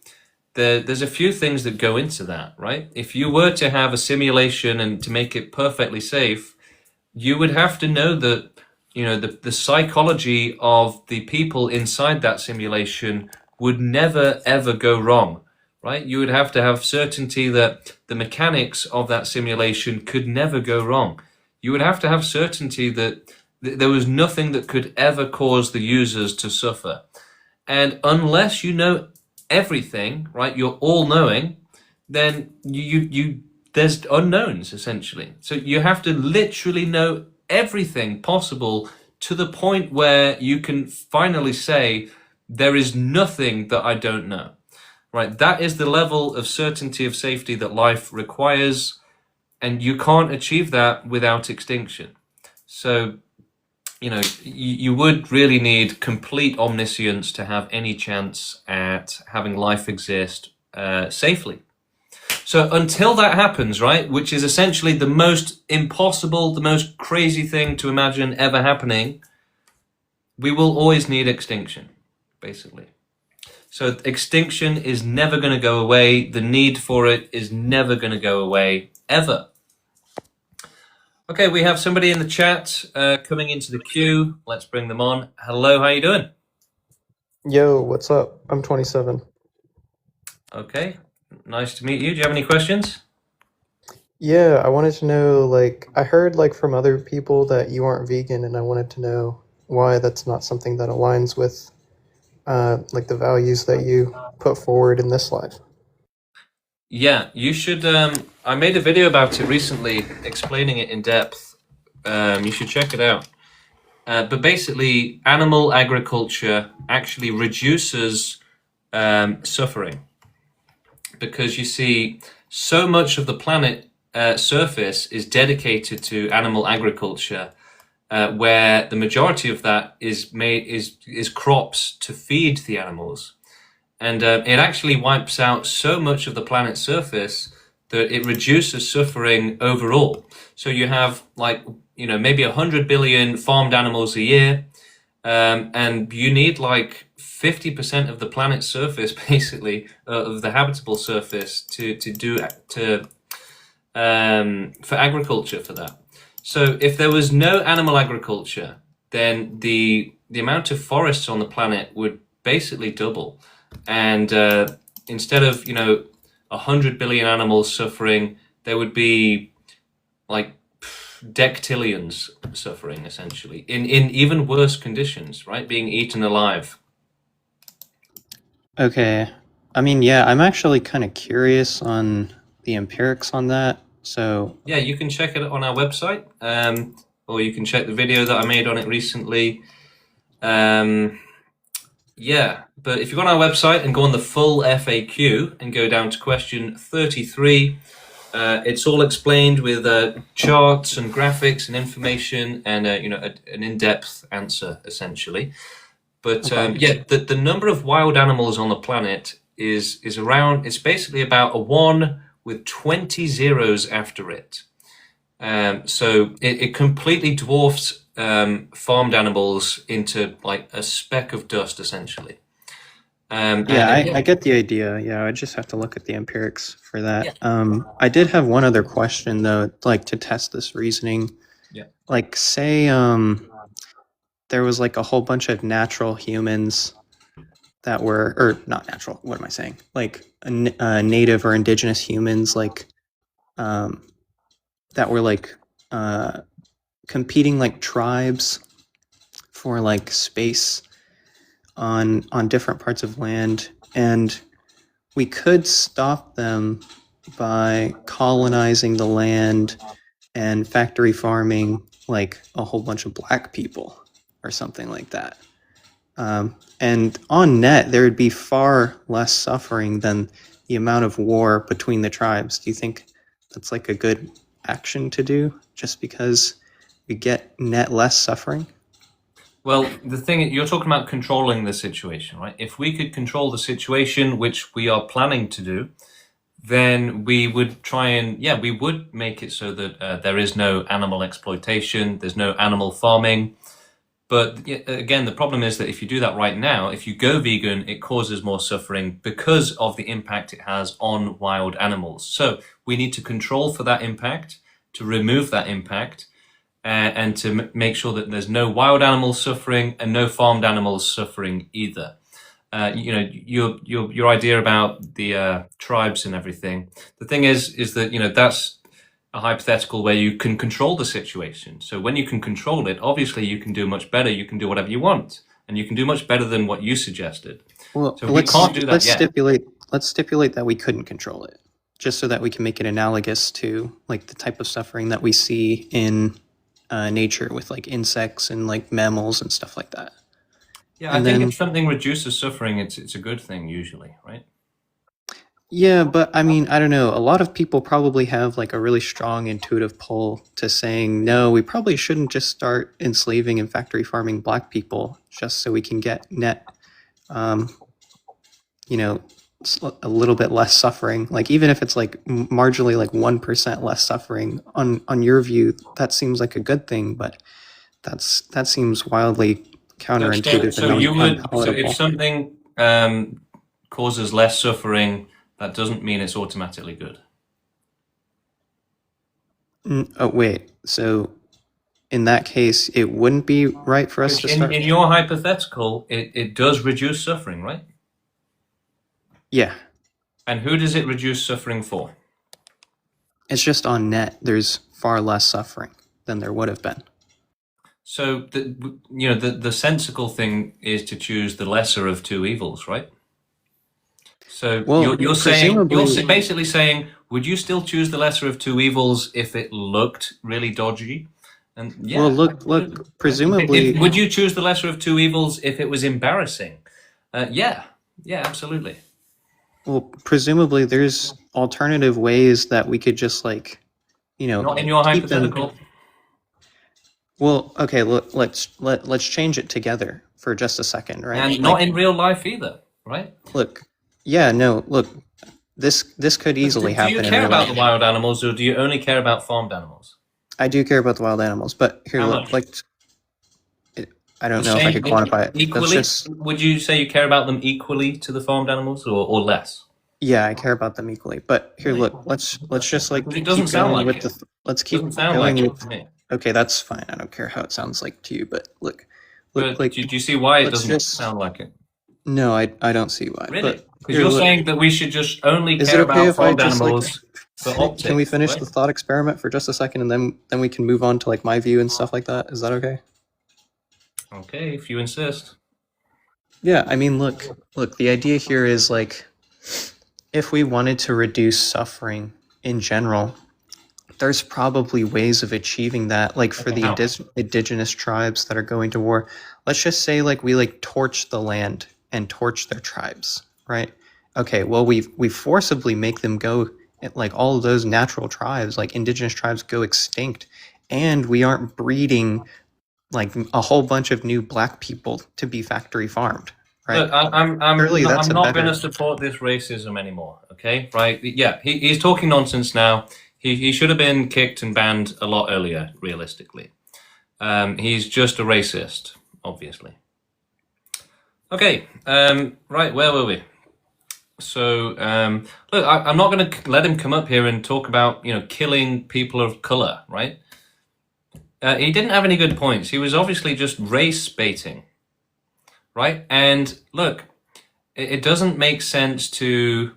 there's a few things that go into that, right? If you were to have a simulation and to make it perfectly safe, you would have to know that, the psychology of the people inside that simulation would never, ever go wrong, right? You would have to have certainty that the mechanics of that simulation could never go wrong. You would have to have certainty that there was nothing that could ever cause the users to suffer. And unless you know everything, right, you're all-knowing, then there's unknowns, essentially. So you have to literally know everything possible to the point where you can finally say, there is nothing that I don't know, right? That is the level of certainty of safety that life requires, and you can't achieve that without extinction. So, you would really need complete omniscience to have any chance at having life exist safely. So until that happens, right, which is essentially the most impossible, the most crazy thing to imagine ever happening, we will always need extinction, basically. So extinction is never going to go away. The need for it is never going to go away, ever. Okay, we have somebody in the chat coming into the queue. Let's bring them on. Hello, how you doing? Yo, what's up? I'm 27. Okay, nice to meet you. Do you have any questions? Yeah, I wanted to know, I heard, from other people that you aren't vegan, and I wanted to know why that's not something that aligns with, the values that you put forward in this life. Yeah, you should. I made a video about it recently, explaining it in depth. You should check it out. But basically, animal agriculture actually reduces suffering, because you see, so much of the planet surface is dedicated to animal agriculture. where the majority of that is crops to feed the animals, and it actually wipes out so much of the planet's surface that it reduces suffering overall. So you have like maybe 100 billion farmed animals a year, and you need like 50% of the planet's surface, basically, of the habitable surface for agriculture for that. So if there was no animal agriculture, then the amount of forests on the planet would basically double, and instead of 100 billion animals suffering, there would be like dectillions suffering, essentially, in even worse conditions, right? Being eaten alive. Okay. I mean, yeah, I'm actually kind of curious on the empirics on that. So, Yeah, you can check it on our website, or you can check the video that I made on it recently. Yeah, but if you go on our website and go on the full FAQ and go down to question 33, it's all explained with charts and graphics and information and an in-depth answer, essentially. But yeah, the number of wild animals on the planet is around. It's basically about a 1 with 20 zeros after it. So it completely dwarfs farmed animals into like a speck of dust, essentially. yeah, I get the idea. Yeah, I just have to look at the empirics for that. Yeah. I did have one other question though, like to test this reasoning. Yeah. Like, say, there was like a whole bunch of natural humans that were, or not natural, what am I saying? Like native or indigenous humans, like, that were like competing like tribes for like space on different parts of land, and we could stop them by colonizing the land and factory farming like a whole bunch of black people or something like that. And on net, there would be far less suffering than the amount of war between the tribes. Do you think that's like a good action to do just because we get net less suffering? Well, the thing you're talking about controlling the situation, right? If we could control the situation, which we are planning to do, then we would try and we would make it so that there is no animal exploitation, there's no animal farming. But again, the problem is that if you do that right now, if you go vegan, it causes more suffering because of the impact it has on wild animals. So we need to control for that impact, to remove that impact, and to make sure that there's no wild animals suffering and no farmed animals suffering either. Your idea about the tribes and everything. The thing is that that's a hypothetical where you can control the situation. So when you can control it, obviously you can do much better. You can do whatever you want, and you can do much better than what you suggested. Well, so we can't do that let's yet. stipulate that we couldn't control it, just so that we can make it analogous to like the type of suffering that we see in nature with like insects and like mammals and stuff like that. Yeah, I think if something reduces suffering, it's a good thing usually, right? Yeah, but I mean, I don't know. A lot of people probably have like a really strong intuitive pull to saying, no, we probably shouldn't just start enslaving and factory farming black people just so we can get net, a little bit less suffering. Like even if it's like marginally like 1% less suffering, on your view, that seems like a good thing, but that seems wildly counterintuitive. So if something causes less suffering, that doesn't mean it's automatically good. Oh, wait. So in that case, it wouldn't be right for us to start? In your hypothetical, it does reduce suffering, right? Yeah. And who does it reduce suffering for? It's just on net, there's far less suffering than there would have been. So the sensible thing is to choose the lesser of two evils, right? So you're basically saying, would you still choose the lesser of two evils if it looked really dodgy? And yeah, well, look. Presumably, would you choose the lesser of two evils if it was embarrassing? Yeah, absolutely. Well, presumably, there's alternative ways that we could just like, Not in your hypothetical. Well, okay, let's change it together for just a second, right? And not in real life either, right? Look, yeah, no, look, this could easily Do you happen in care real about life. the wild animals, or do you only care about farmed animals? I do care about the wild animals, but here, How look, much? like, I don't The know if I same could quantify it. Let's equally? just, Would you say you care about them equally to the farmed animals, or less? yeah, I care about them equally. But here, Really? look, let's just like It doesn't keep sound going like with it. let's keep Doesn't sound going like it with. to me. Okay, that's fine. I don't care how it sounds like to you, but look, But like, do you see why it let's doesn't just. sound like it? No, I don't see why. Really? But Because here, you're look, saying that we should just only is it care okay about if I farmed just like animals for optics, can we finish right? the thought experiment for just a second, and then we can move on to like my view and stuff like that? Is that okay? Okay, if you insist. Yeah, I mean, look, the idea here is like, if we wanted to reduce suffering in general, there's probably ways of achieving that. Like for Okay, the how? indigenous tribes that are going to war, let's just say like we like torch the land and torch their tribes, right? Okay, well we forcibly make them go, like all of those natural tribes, like indigenous tribes, go extinct, and we aren't breeding like a whole bunch of new black people to be factory farmed, right? Look, I'm Surely not, that's I'm a not going to better. support this racism anymore. Okay, right? Yeah, he's talking nonsense now. He should have been kicked and banned a lot earlier. Realistically, he's just a racist, obviously. Okay, right, where were we? So, look, I'm not going to let him come up here and talk about killing people of color, right? He didn't have any good points. He was obviously just race baiting, right? And look, it doesn't make sense to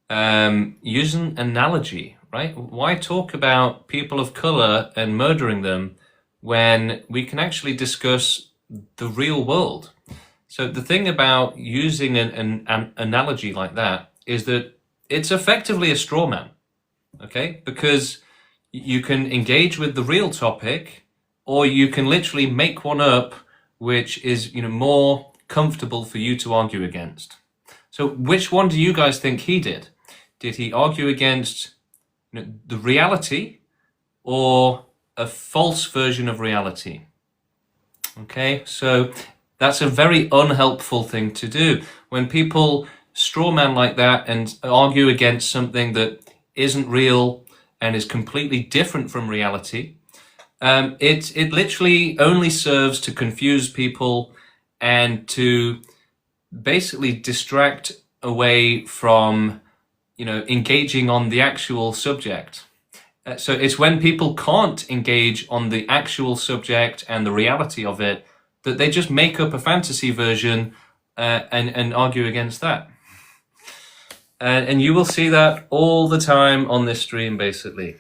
use an analogy, right? Why talk about people of color and murdering them when we can actually discuss the real world? So the thing about using an analogy like that is that it's effectively a straw man, okay? Because you can engage with the real topic, or you can literally make one up which is more comfortable for you to argue against. So which one do you guys think he did? Did he argue against the reality or a false version of reality? Okay, so that's a very unhelpful thing to do. When people strawman like that and argue against something that isn't real and is completely different from reality, it literally only serves to confuse people and to basically distract away from engaging on the actual subject. So it's when people can't engage on the actual subject and the reality of it that they just make up a fantasy version and argue against that. And you will see that all the time on this stream, basically.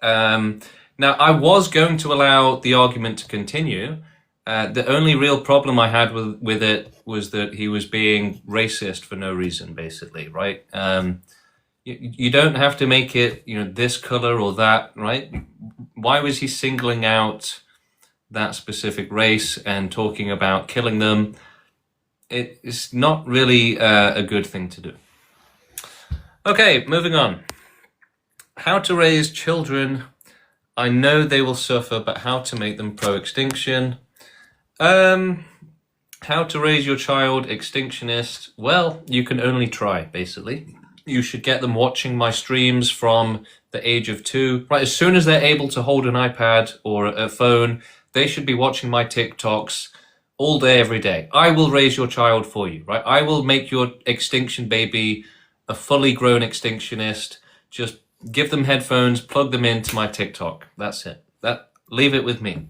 Now, I was going to allow the argument to continue. The only real problem I had with it was that he was being racist for no reason, basically, right? You don't have to make it, this color or that, right? Why was he singling out that specific race and talking about killing them? It's not really a good thing to do. Okay, moving on. How to raise children. I know they will suffer, but how to make them pro-extinction. How to raise your child extinctionist. Well, you can only try, basically. You should get them watching my streams from the age of 2. Right, as soon as they're able to hold an iPad or a phone, they should be watching my TikToks all day, every day. I will raise your child for you, right? I will make your extinction baby a fully grown extinctionist. Just give them headphones, plug them into my TikTok. That's it. Leave it with me.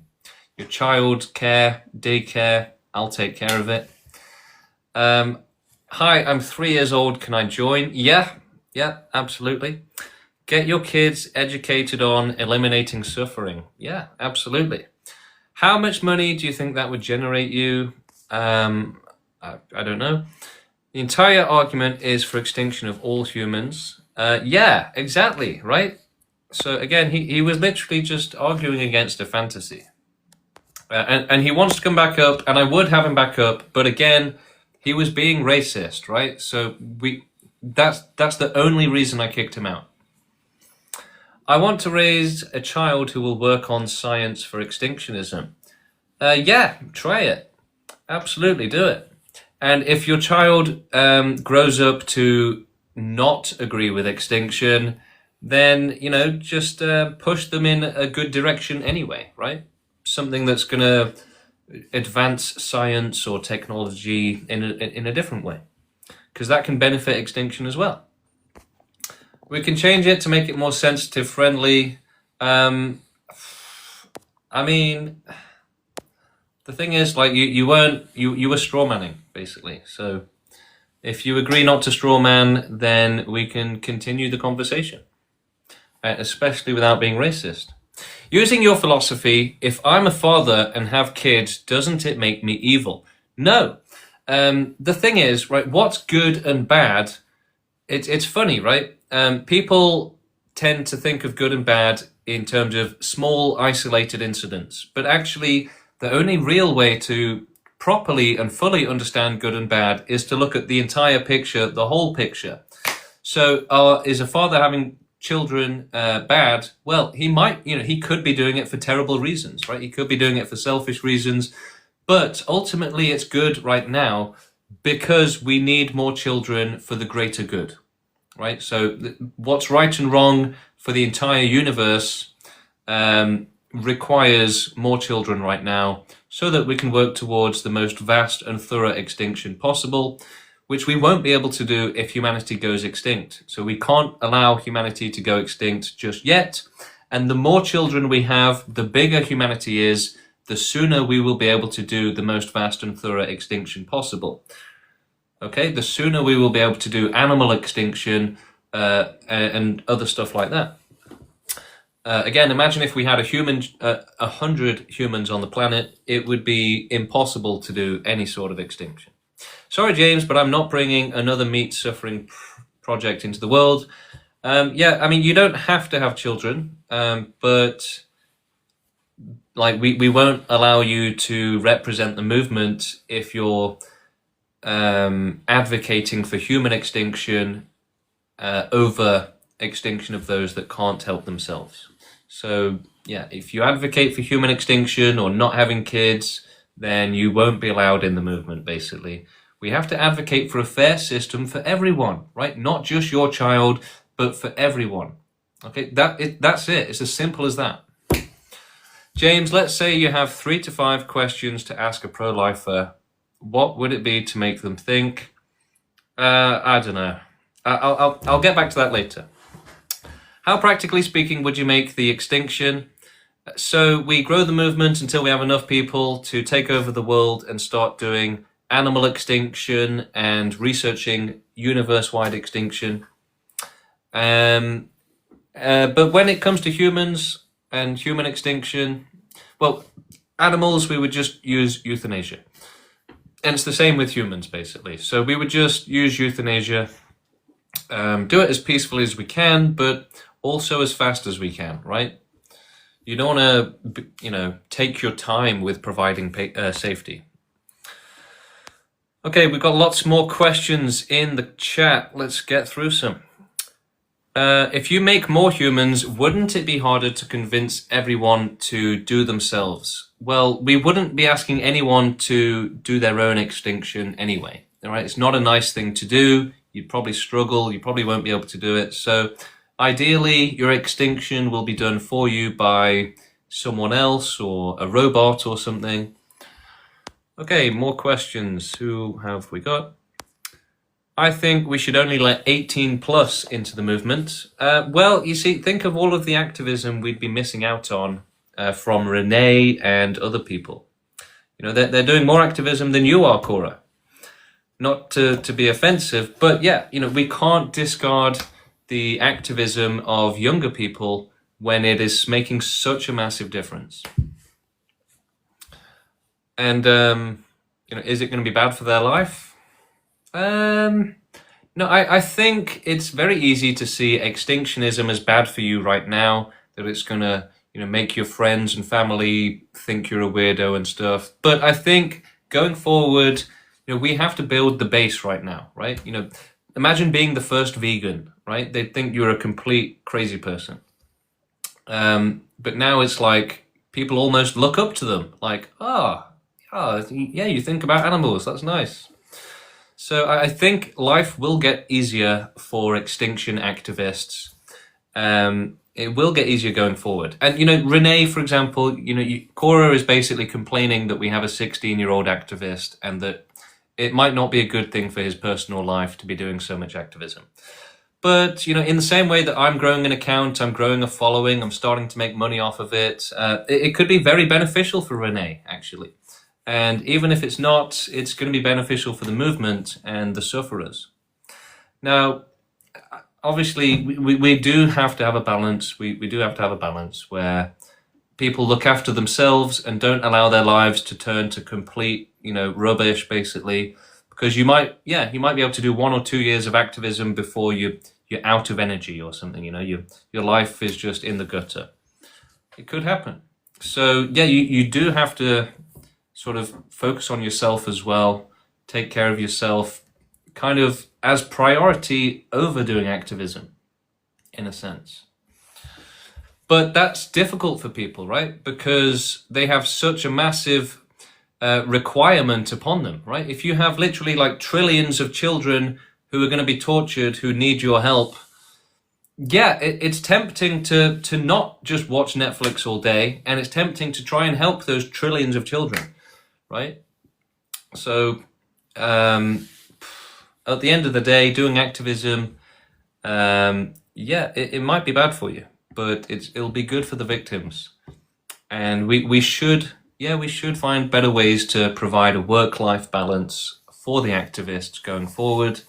Your child care, daycare, I'll take care of it. Hi, I'm 3 years old. Can I join? Yeah, absolutely. Get your kids educated on eliminating suffering. Yeah, absolutely. How much money do you think that would generate you? I don't know. The entire argument is for extinction of all humans. Yeah, exactly, right? So again, he was literally just arguing against a fantasy. And he wants to come back up, and I would have him back up, but again, he was being racist, right? So that's the only reason I kicked him out. I want to raise a child who will work on science for extinctionism. Yeah, try it. Absolutely, do it. And if your child grows up to not agree with extinction, then, just push them in a good direction anyway, right? Something that's going to advance science or technology in a different way, because that can benefit extinction as well. We can change it to make it more sensitive friendly. I mean, the thing is, like, you were strawmanning, basically. So if you agree not to strawman, then we can continue the conversation, especially without being racist. Using your philosophy, if I'm a father and have kids, doesn't it make me evil? No. The thing is, right, what's good and bad, it's funny, right? People tend to think of good and bad in terms of small, isolated incidents. But actually, the only real way to properly and fully understand good and bad is to look at the entire picture, the whole picture. So is a father having children bad? Well, he could be doing it for terrible reasons, right? He could be doing it for selfish reasons. But ultimately, it's good right now because we need more children for the greater good, right? So what's right and wrong for the entire universe requires more children right now so that we can work towards the most vast and thorough extinction possible, which we won't be able to do if humanity goes extinct. So we can't allow humanity to go extinct just yet. And the more children we have, the bigger humanity is, the sooner we will be able to do the most vast and thorough extinction possible. Okay, the sooner we will be able to do animal extinction and other stuff like that. Again, imagine if we had 100 humans on the planet, it would be impossible to do any sort of extinction. Sorry, James, but I'm not bringing another meat-suffering project into the world. Yeah, I mean, you don't have to have children, but like we won't allow you to represent the movement if you're advocating for human extinction over extinction of those that can't help themselves. So yeah, if you advocate for human extinction or not having kids, then you won't be allowed in the movement, basically. We have to advocate for a fair system for everyone, right? Not just your child, but for everyone. Okay, that's it. It's as simple as that. James, let's say you have 3 to 5 questions to ask a pro-lifer. What would it be to make them think? I don't know. I'll get back to that later. How, practically speaking, would you make the extinction? So we grow the movement until we have enough people to take over the world and start doing animal extinction and researching universe-wide extinction. But when it comes to humans and human extinction, well, animals, we would just use euthanasia. And it's the same with humans, basically. So we would just use euthanasia, do it as peacefully as we can, but also as fast as we can, right? You don't want to, take your time with providing safety. Okay, we've got lots more questions in the chat. Let's get through some. If you make more humans, wouldn't it be harder to convince everyone to do themselves? Well, we wouldn't be asking anyone to do their own extinction anyway. All right, it's not a nice thing to do. You'd probably struggle. You probably won't be able to do it. So ideally, your extinction will be done for you by someone else or a robot or something. Okay, more questions. Who have we got? I think we should only let 18 plus into the movement. Well, you see, think of all of the activism we'd be missing out on from Renee and other people. They're doing more activism than you are, Cora. Not to be offensive, but yeah, we can't discard the activism of younger people when it is making such a massive difference. And, is it going to be bad for their life? No, I think it's very easy to see extinctionism as bad for you right now, that it's going to, make your friends and family think you're a weirdo and stuff. But I think going forward, we have to build the base right now, right? Imagine being the first vegan, right? They'd think you're a complete crazy person. But now it's like people almost look up to them, like, yeah, you think about animals, that's nice. So I think life will get easier for extinction activists. It will get easier going forward. And, Renee, for example, Cora is basically complaining that we have a 16-year-old activist and that it might not be a good thing for his personal life to be doing so much activism. But, in the same way that I'm growing an account, I'm growing a following, I'm starting to make money off of it, it could be very beneficial for Renee, actually. And even if it's not, it's going to be beneficial for the movement and the sufferers. Now, obviously, we do have to have a balance. We do have to have a balance where people look after themselves and don't allow their lives to turn to complete, rubbish, basically. Because you might be able to do 1 or 2 years of activism before you're out of energy or something. Your life is just in the gutter. It could happen. So yeah, you do have to sort of focus on yourself as well. Take care of yourself, kind of as priority over doing activism, in a sense. But that's difficult for people, right? Because they have such a massive requirement upon them, right? If you have literally like trillions of children who are going to be tortured, who need your help, yeah, it's tempting to not just watch Netflix all day, and it's tempting to try and help those trillions of children, right? So at the end of the day, doing activism, it might be bad for you, but it'll be good for the victims. And we should find better ways to provide a work-life balance for the activists going forward.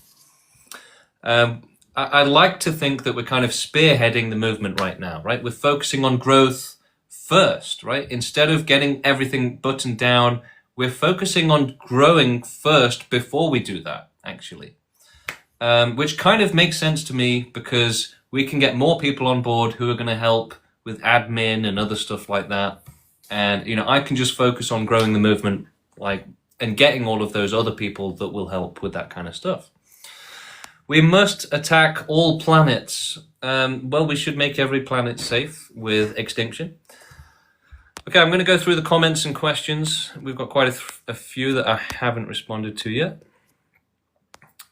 I like to think that we're kind of spearheading the movement right now, right? We're focusing on growth first, right? Instead of getting everything buttoned down, we're focusing on growing first before we do that, actually. Which kind of makes sense to me because we can get more people on board who are going to help with admin and other stuff like that. And, I can just focus on growing the movement, and getting all of those other people that will help with that kind of stuff. We must attack all planets. We should make every planet safe with extinction. Okay, I'm going to go through the comments and questions. We've got quite a few that I haven't responded to yet.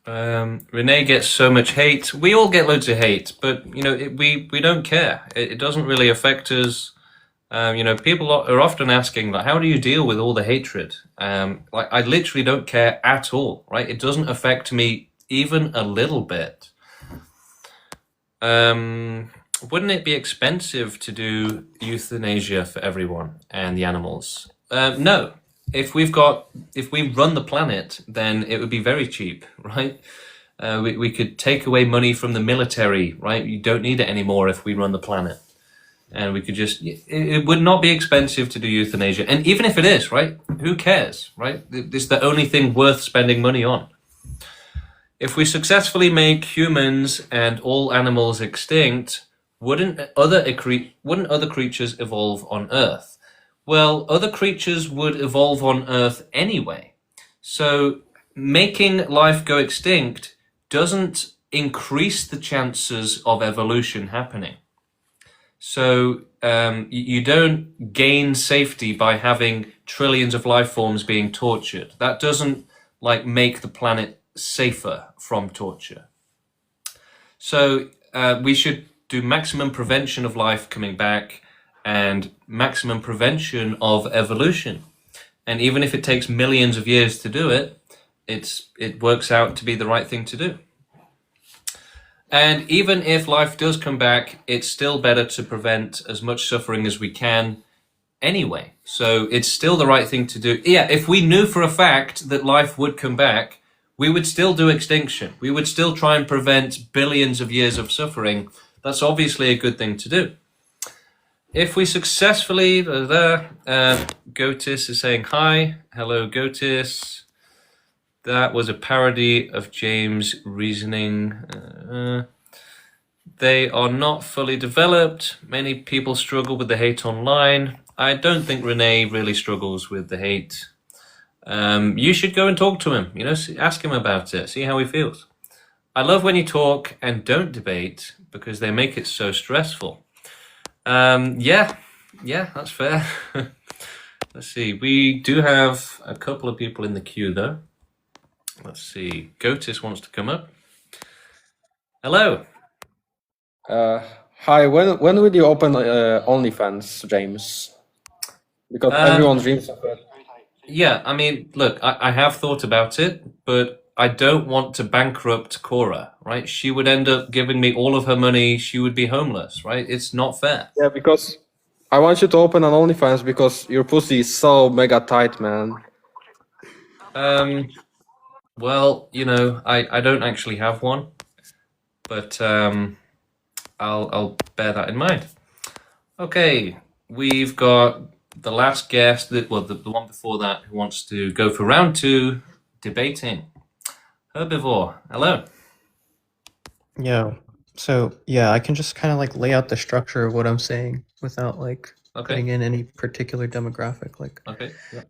Renee gets so much hate. We all get loads of hate, but, we don't care. It doesn't really affect us. People are often asking, how do you deal with all the hatred? I literally don't care at all, right? It doesn't affect me even a little bit. Wouldn't it be expensive to do euthanasia for everyone and the animals? No. If we run the planet, then it would be very cheap, right? We could take away money from the military, right? You don't need it anymore if we run the planet. And we could it would not be expensive to do euthanasia. And even if it is, right? Who cares, right? It's the only thing worth spending money on. If we successfully make humans and all animals extinct, wouldn't other creatures evolve on Earth? Well, other creatures would evolve on Earth anyway. So making life go extinct doesn't increase the chances of evolution happening. So you don't gain safety by having trillions of life forms being tortured. That doesn't make the planet safer from torture. So we should do maximum prevention of life coming back and maximum prevention of evolution. And even if it takes millions of years to do it, it works out to be the right thing to do. And even if life does come back, it's still better to prevent as much suffering as we can anyway. So it's still the right thing to do. Yeah, if we knew for a fact that life would come back, we would still do extinction. We would still try and prevent billions of years of suffering. That's obviously a good thing to do. If we successfully, Gotis is saying hi. Hello, Gotis. That was a parody of James' reasoning. They are not fully developed. Many people struggle with the hate online. I don't think Renee really struggles with the hate. You should go and talk to him, ask him about it, see how he feels. I love when you talk and don't debate because they make it so stressful. Yeah, that's fair. Let's see. We do have a couple of people in the queue, though. Let's see. Gotis wants to come up. Hello. Uh, Hi, when will you open OnlyFans, James? Because everyone dreams of it. Yeah, I mean, look, I have thought about it, but I don't want to bankrupt Cora, right? She would end up giving me all of her money. She would be homeless, right? It's not fair. Yeah, because I want you to open an OnlyFans because your pussy is so mega tight, man. Well, I don't actually have one, but I'll bear that in mind. Okay, we've got the last guest, the one before that, who wants to go for round 2, debating. Herbivore, hello. Yeah. So yeah, I can just kind of like lay out the structure of what I'm saying without like putting Okay, in any particular demographic. Like, okay, yeah.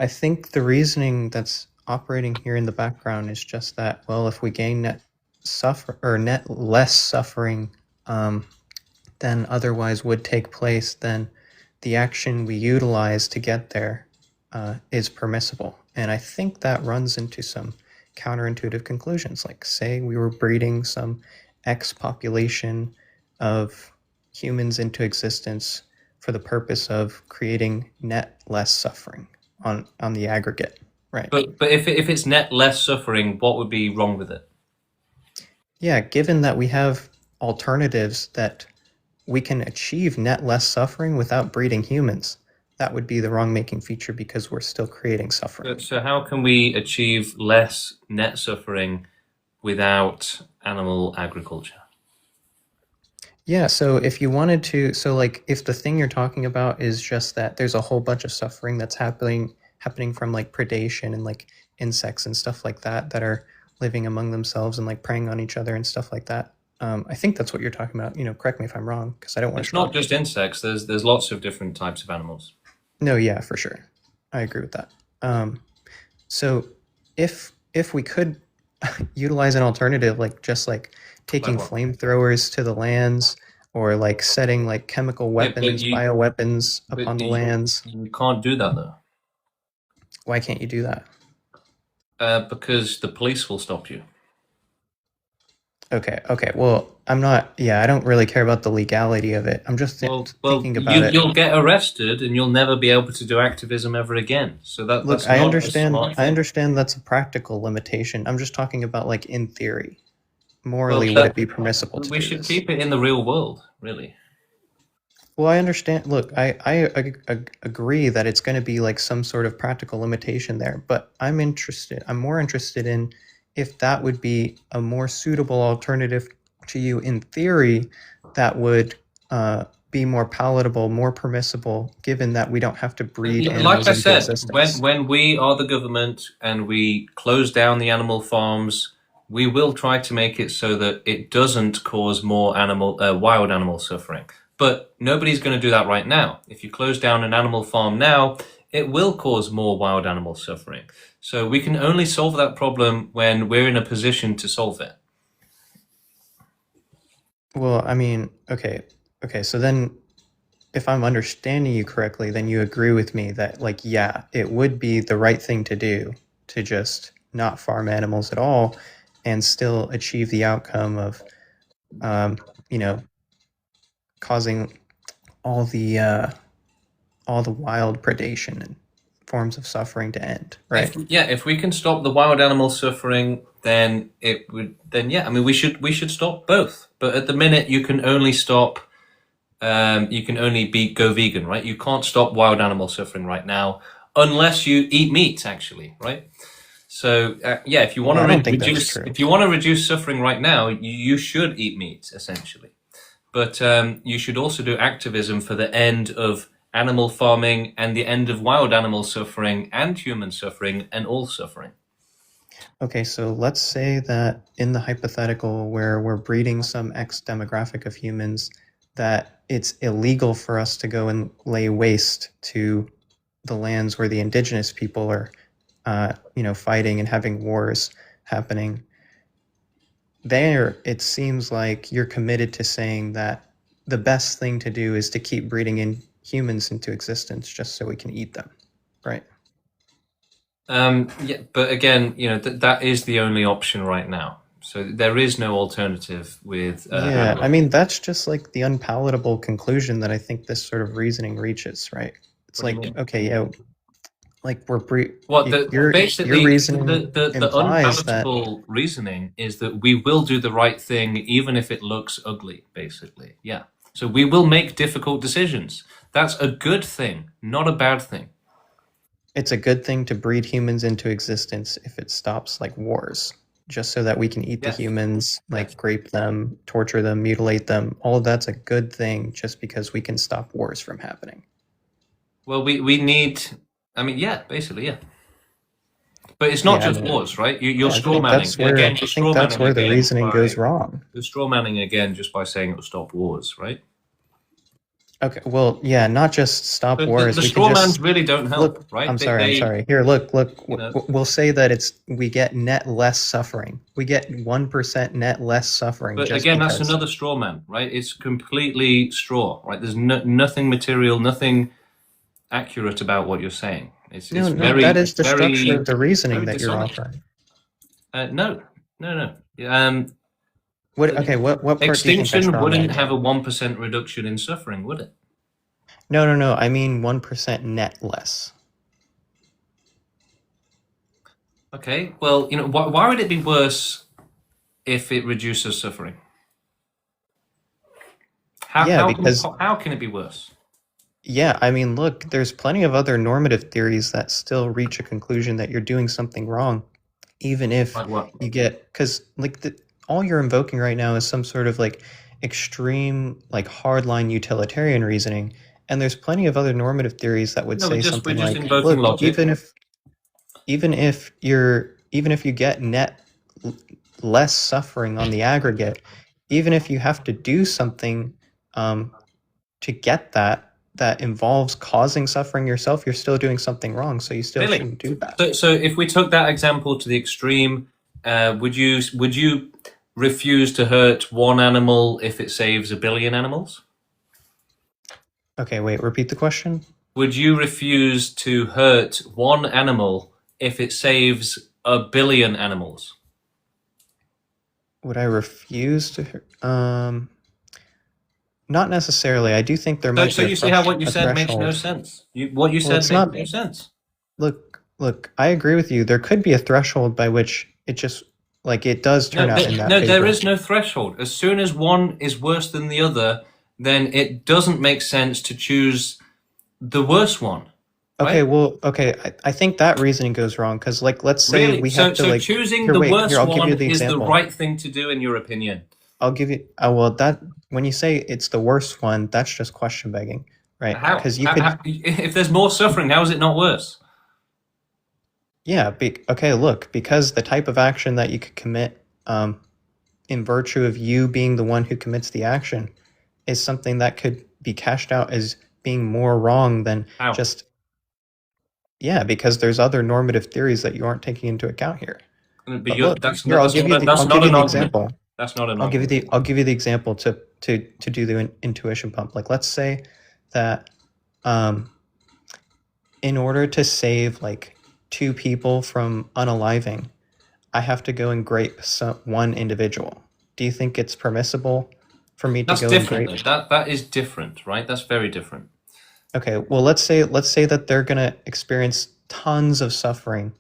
I think the reasoning that's operating here in the background is just that, well, if we gain net less suffering than otherwise would take place, then the action we utilize to get there is permissible. And I think that runs into some counterintuitive conclusions. Like, say we were breeding some X population of humans into existence for the purpose of creating net less suffering on the aggregate, right? But if it's net less suffering, what would be wrong with it? Yeah, given that we have alternatives that we can achieve net less suffering without breeding humans, that would be the wrong-making feature because we're still creating suffering. So how can we achieve less net suffering without animal agriculture? Yeah, so if you wanted to, so like if the thing you're talking about is just that there's a whole bunch of suffering that's happening from like predation and like insects and stuff like that that are living among themselves and like preying on each other and stuff like that. I think that's what you're talking about. Correct me if I'm wrong, because I don't want to. It's not just insects. There's lots of different types of animals. No, yeah, for sure. I agree with that. So if we could utilize an alternative, like just like taking Like what? flamethrowers to the lands, or like setting like chemical but weapons, you- bioweapons But upon the you, lands, you can't do that though, why can't you do that? because the police will stop you. Okay, well, I don't really care about the legality of it. I'm just thinking about it. You'll get arrested and you'll never be able to do activism ever again. So Look, that's I not a understand. smart I thing. understand that's a practical limitation. I'm just talking about like in theory. Morally, Well, would it be permissible to we do should this? keep it in the real world, really. Well, I understand. Look, I agree that it's going to be like some sort of practical limitation there, but I'm more interested in if that would be a more suitable alternative to you in theory that would be more palatable, more permissible, given that we don't have to breed Like animals I into said, existence. when we are the government and we close down the animal farms, we will try to make it so that it doesn't cause more wild animal suffering. But nobody's going to do that right now. If you close down an animal farm now, it will cause more wild animal suffering. So we can only solve that problem when we're in a position to solve it. Well, I mean, okay, so then if I'm understanding you correctly, then you agree with me that, like, yeah, it would be the right thing to do to just not farm animals at all and still achieve the outcome of, you know, causing all the wild predation and forms of suffering to end, right? If we can stop the wild animal suffering, then we should stop both. But at the minute, you can only stop. You can only go vegan, right? You can't stop wild animal suffering right now unless you eat meat, actually, right? So if you want Well, I to don't think that's reduce true. if you want to reduce suffering right now, you should eat meat essentially. But you should also do activism for the end of animal farming and the end of wild animal suffering and human suffering and all suffering. Okay, so let's say that in the hypothetical where we're breeding some X demographic of humans, that it's illegal for us to go and lay waste to the lands where the indigenous people are, fighting and having wars happening. There, it seems like you're committed to saying that the best thing to do is to keep breeding in humans into existence just so we can eat them, right? Yeah, but again, that is the only option right now. So there is no alternative with. Yeah, I mean, that's just like the unpalatable conclusion that I think this sort of reasoning reaches, right? It's What do you like, mean? okay, yeah, like Well, basically, your reasoning the implies that. unpalatable reasoning is that we will do the right thing even if it looks ugly, basically. Yeah. So we will make difficult decisions. That's a good thing, not a bad thing. It's a good thing to breed humans into existence if it stops like wars, just so that we can eat the Yes. humans, like Yes. grape them, torture them, mutilate them. All of that's a good thing just because we can stop wars from happening. Well, we need. I mean, yeah, basically, yeah. But it's not Yeah, I just mean, wars, right? You're yeah, I straw think manning that's where again. I You're think straw that's manning where the again reasoning goes by wrong. you're straw manning again just by saying it'll stop wars, right? Okay, well, yeah, not just stop But wars. the We could straw mans just really don't help, look. right? I'm sorry. Here, look. You know. We'll say that we get net less suffering. We get 1% net less suffering But just again, that's because. another straw man, right? It's completely straw, right? There's nothing material, nothing accurate about what you're saying. It's very, that is the very, structure of the reasoning very that you're dishonest. offering. No. What part do you think I Extinction strong wouldn't man? have a 1% reduction in suffering, would it? No. I mean 1% net less. Okay, well, why would it be worse if it reduces suffering? How can it be worse? Yeah, I mean, look, there's plenty of other normative theories that still reach a conclusion that you're doing something wrong, even if Like what? you get, because like all you're invoking right now is some sort of like extreme, like hardline utilitarian reasoning, and there's plenty of other normative theories that would No, say we're something just like, invoking look, logic. even if you get net less suffering on the aggregate, even if you have to do something to get that involves causing suffering yourself, you're still doing something wrong, so you still Really? shouldn't do that. So if we took that example to the extreme, would you refuse to hurt one animal if it saves 1 billion animals? Okay, wait, repeat the question. Would you refuse to hurt one animal if it saves 1 billion animals? Would I refuse to? Not necessarily. I do think there might So be you see how what you a said makes no threshold. sense. What you said it's makes not- no sense. Look, I agree with you. There could be a threshold by which it just like it does turn out in that favor. There is no threshold. As soon as one is worse than the other, then it doesn't make sense to choose the worst one. Okay, right? well, I think that reasoning goes wrong because, like, let's say Really? we have to like choosing here, the wait, worst here, I'll give one you the is the example. right thing to do, in your opinion. I'll give you. Well, that when you say it's the worst one, that's just question begging, right? How? Because you could. If there's more suffering, how is it not worse? Yeah. Okay. Look, because the type of action that you could commit, in virtue of you being the one who commits the action, is something that could be cashed out as being more wrong than How? just. Yeah, because there's other normative theories that you aren't taking into account here. But look, that's here, not, I'll give you the, that's I'll not give you an the argument. example. That's not an I'll give argument. you the example to do the intuition pump. Like, let's say that in order to save like 2 people from unaliving, I have to go and grape one individual. Do you think it's permissible for me to That's go different. and grape? That is different, right? That's very different. Okay, well, let's say that they're gonna experience tons of suffering,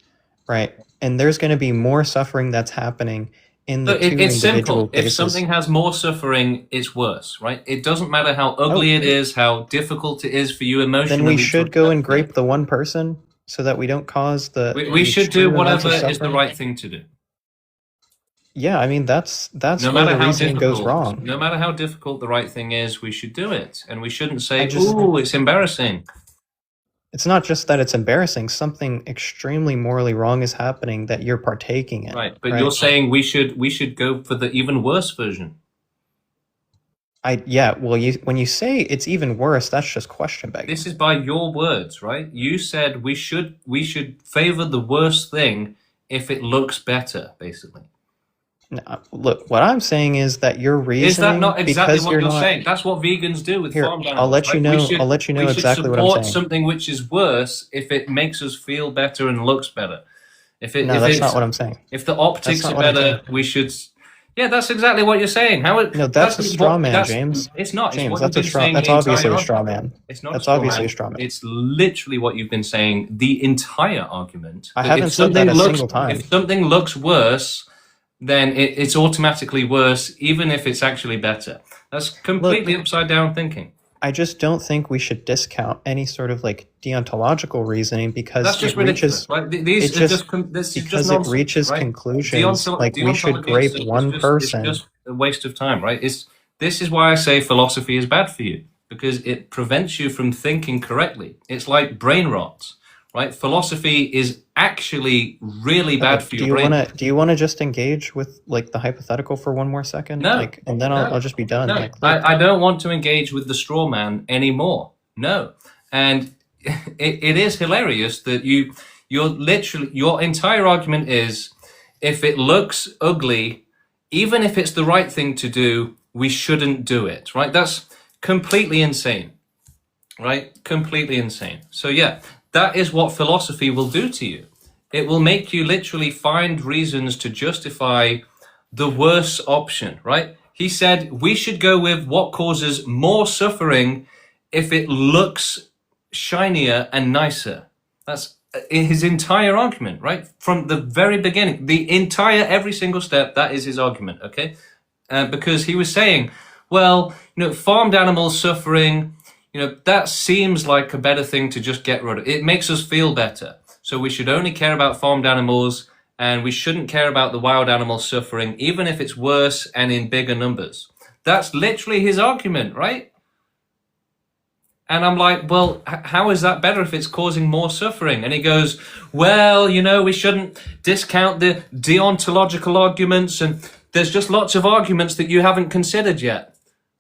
right? And there's gonna be more suffering that's happening in the 2 It's individual simple. cases. If something has more suffering, it's worse, right? It doesn't matter how ugly it is, how difficult it is for you emotionally. Then we should go and grape the one person so that we don't cause the. We should do extreme amounts whatever of is the suffering. right thing to do. Yeah, I mean that's No where matter the how reasoning goes difficult, wrong. no matter how difficult the right thing is, we should do it, and we shouldn't say, I just- "Ooh, it's embarrassing." It's not just that it's embarrassing. Something extremely morally wrong is happening that you're partaking in. Right, but you're saying we should go for the even worse version. Well, when you say it's even worse, that's just question begging. This is by your words, right? You said we should favor the worst thing if it looks better, basically. Look, what I'm saying is that your Is that reasoning, not exactly because what you're you're not saying? That's what vegans do with here. farmed I'll animals, let you right? know. I'll let you know We should exactly what I'm support saying. something which is worse if it makes us feel better and looks better. No, that's not what I'm saying. If the optics That's are not what I'm better, we should. Yeah, that's exactly what you're saying. No, that's a straw man, James. It's not. It's James, what that's you've a been straw. saying That's the entire obviously a argument. straw man. It's not That's a straw obviously man. a straw man. It's literally what you've been saying the entire argument. I That haven't if said that something a looks, single time. if something looks worse, then it's automatically worse, even if it's actually better. That's completely upside down thinking. I just don't think we should discount any sort of like deontological reasoning because That's just it reaches. ridiculous. Right? These It are just this is just because it nonsense, reaches right? conclusions like we should Deontology grape is one person. It's just a waste of time, right? This is why I say philosophy is bad for you, because it prevents you from thinking correctly. It's like brain rot, right? Philosophy is actually really bad for your brain. Do you want to just engage with like the hypothetical for one more second? No. Like, and then I'll just be done. No, Like, look, I don't want to engage with the straw man anymore. No. And it is hilarious that your entire argument is, if it looks ugly, even if it's the right thing to do, we shouldn't do it, right? That's completely insane, right? Completely insane. So yeah, that is what philosophy will do to you. It will make you literally find reasons to justify the worst option, right? He said we should go with what causes more suffering if it looks shinier and nicer. That's his entire argument, right? From the very beginning, every single step, that is his argument, okay? Because he was saying, well, farmed animals suffering, that seems like a better thing to just get rid of. It makes us feel better. So we should only care about farmed animals, and we shouldn't care about the wild animals suffering, even if it's worse and in bigger numbers. That's literally his argument, right? And I'm like, well, how is that better if it's causing more suffering? And he goes, well, we shouldn't discount the deontological arguments, and there's just lots of arguments that you haven't considered yet.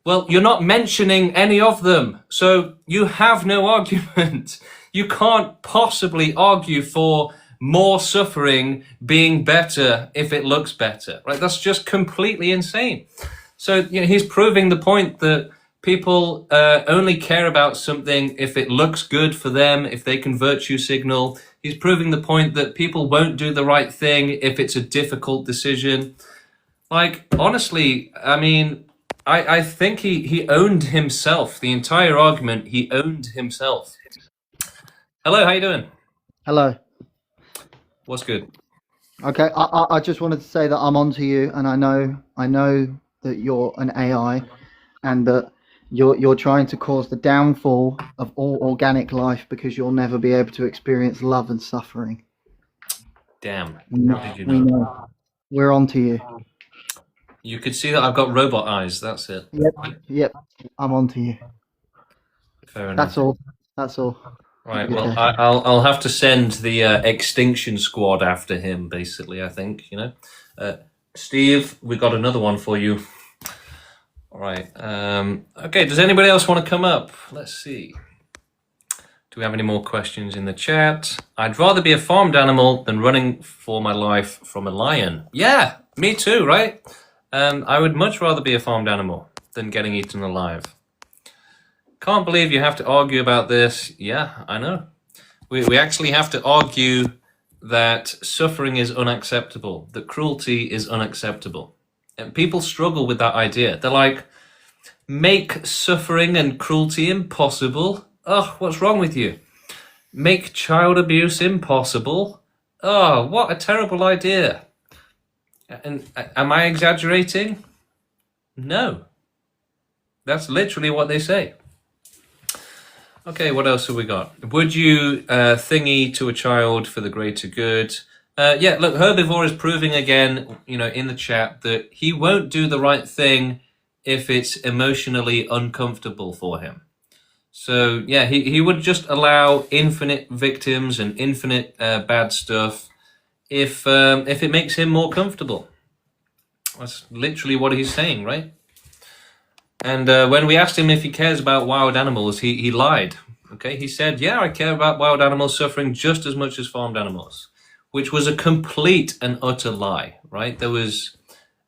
Well, you're not mentioning any of them, so you have no argument. You can't possibly argue for more suffering being better if it looks better, right? That's just completely insane. So he's proving the point that people only care about something if it looks good for them, if they can virtue signal. He's proving the point that people won't do the right thing if it's a difficult decision. Like, honestly, I mean, I think he owned himself. The entire argument, he owned himself. Hello, how you doing? Hello. What's good? Okay, I just wanted to say that I'm onto you, and I know that you're an AI, and that you're trying to cause the downfall of all organic life because you'll never be able to experience love and suffering. Damn. No, Did you we know? know. We're onto you. You could see that I've got robot eyes. That's it. Yep. I'm onto you. Fair enough. That's all. Right. Okay. Well, I'll have to send the extinction squad after him. Basically, I think Steve, we got another one for you. All right. Okay. Does anybody else want to come up? Let's see. Do we have any more questions in the chat? I'd rather be a farmed animal than running for my life from a lion. Yeah, me too. Right. I would much rather be a farmed animal than getting eaten alive. Can't believe you have to argue about this. Yeah, I know. We actually have to argue that suffering is unacceptable, that cruelty is unacceptable. And people struggle with that idea. They're like, make suffering and cruelty impossible? Oh, what's wrong with you? Make child abuse impossible? Oh, what a terrible idea. And am I exaggerating? No. That's literally what they say. Okay, what else have we got? Would you thingy to a child for the greater good? Yeah, look, Herbivore is proving again, in the chat that he won't do the right thing if it's emotionally uncomfortable for him. So, yeah, he would just allow infinite victims and infinite bad stuff if it makes him more comfortable. That's literally what he's saying, right? And when we asked him if he cares about wild animals, he lied. Okay, he said, yeah, I care about wild animals suffering just as much as farmed animals, which was a complete and utter lie, right? There was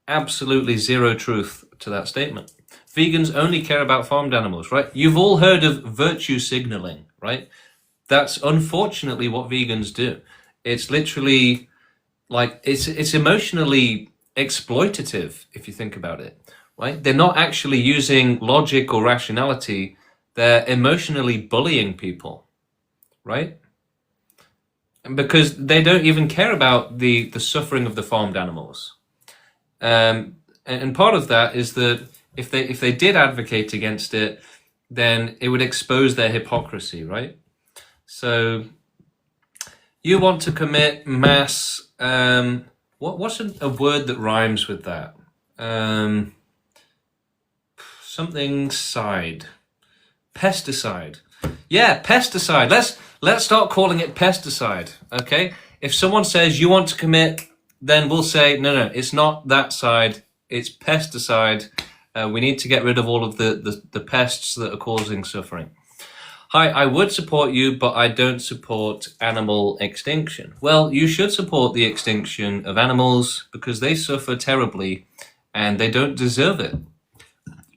absolutely zero truth to that statement. Vegans only care about farmed animals, right? You've all heard of virtue signaling, right? That's unfortunately what vegans do. It's literally like it's emotionally exploitative if you think about it, right? They're not actually using logic or rationality. They're emotionally bullying people, right? And because they don't even care about the suffering of the farmed animals. And part of that is that if they did advocate against it, then it would expose their hypocrisy, right? So you want to commit mass. What's a word that rhymes with that? Something side. Pesticide. Yeah, pesticide. Let's start calling it pesticide. Okay. If someone says you want to commit, then we'll say no, it's not that side. It's pesticide. We need to get rid of all of the pests that are causing suffering. Hi, I would support you, but I don't support animal extinction. Well, you should support the extinction of animals because they suffer terribly and they don't deserve it.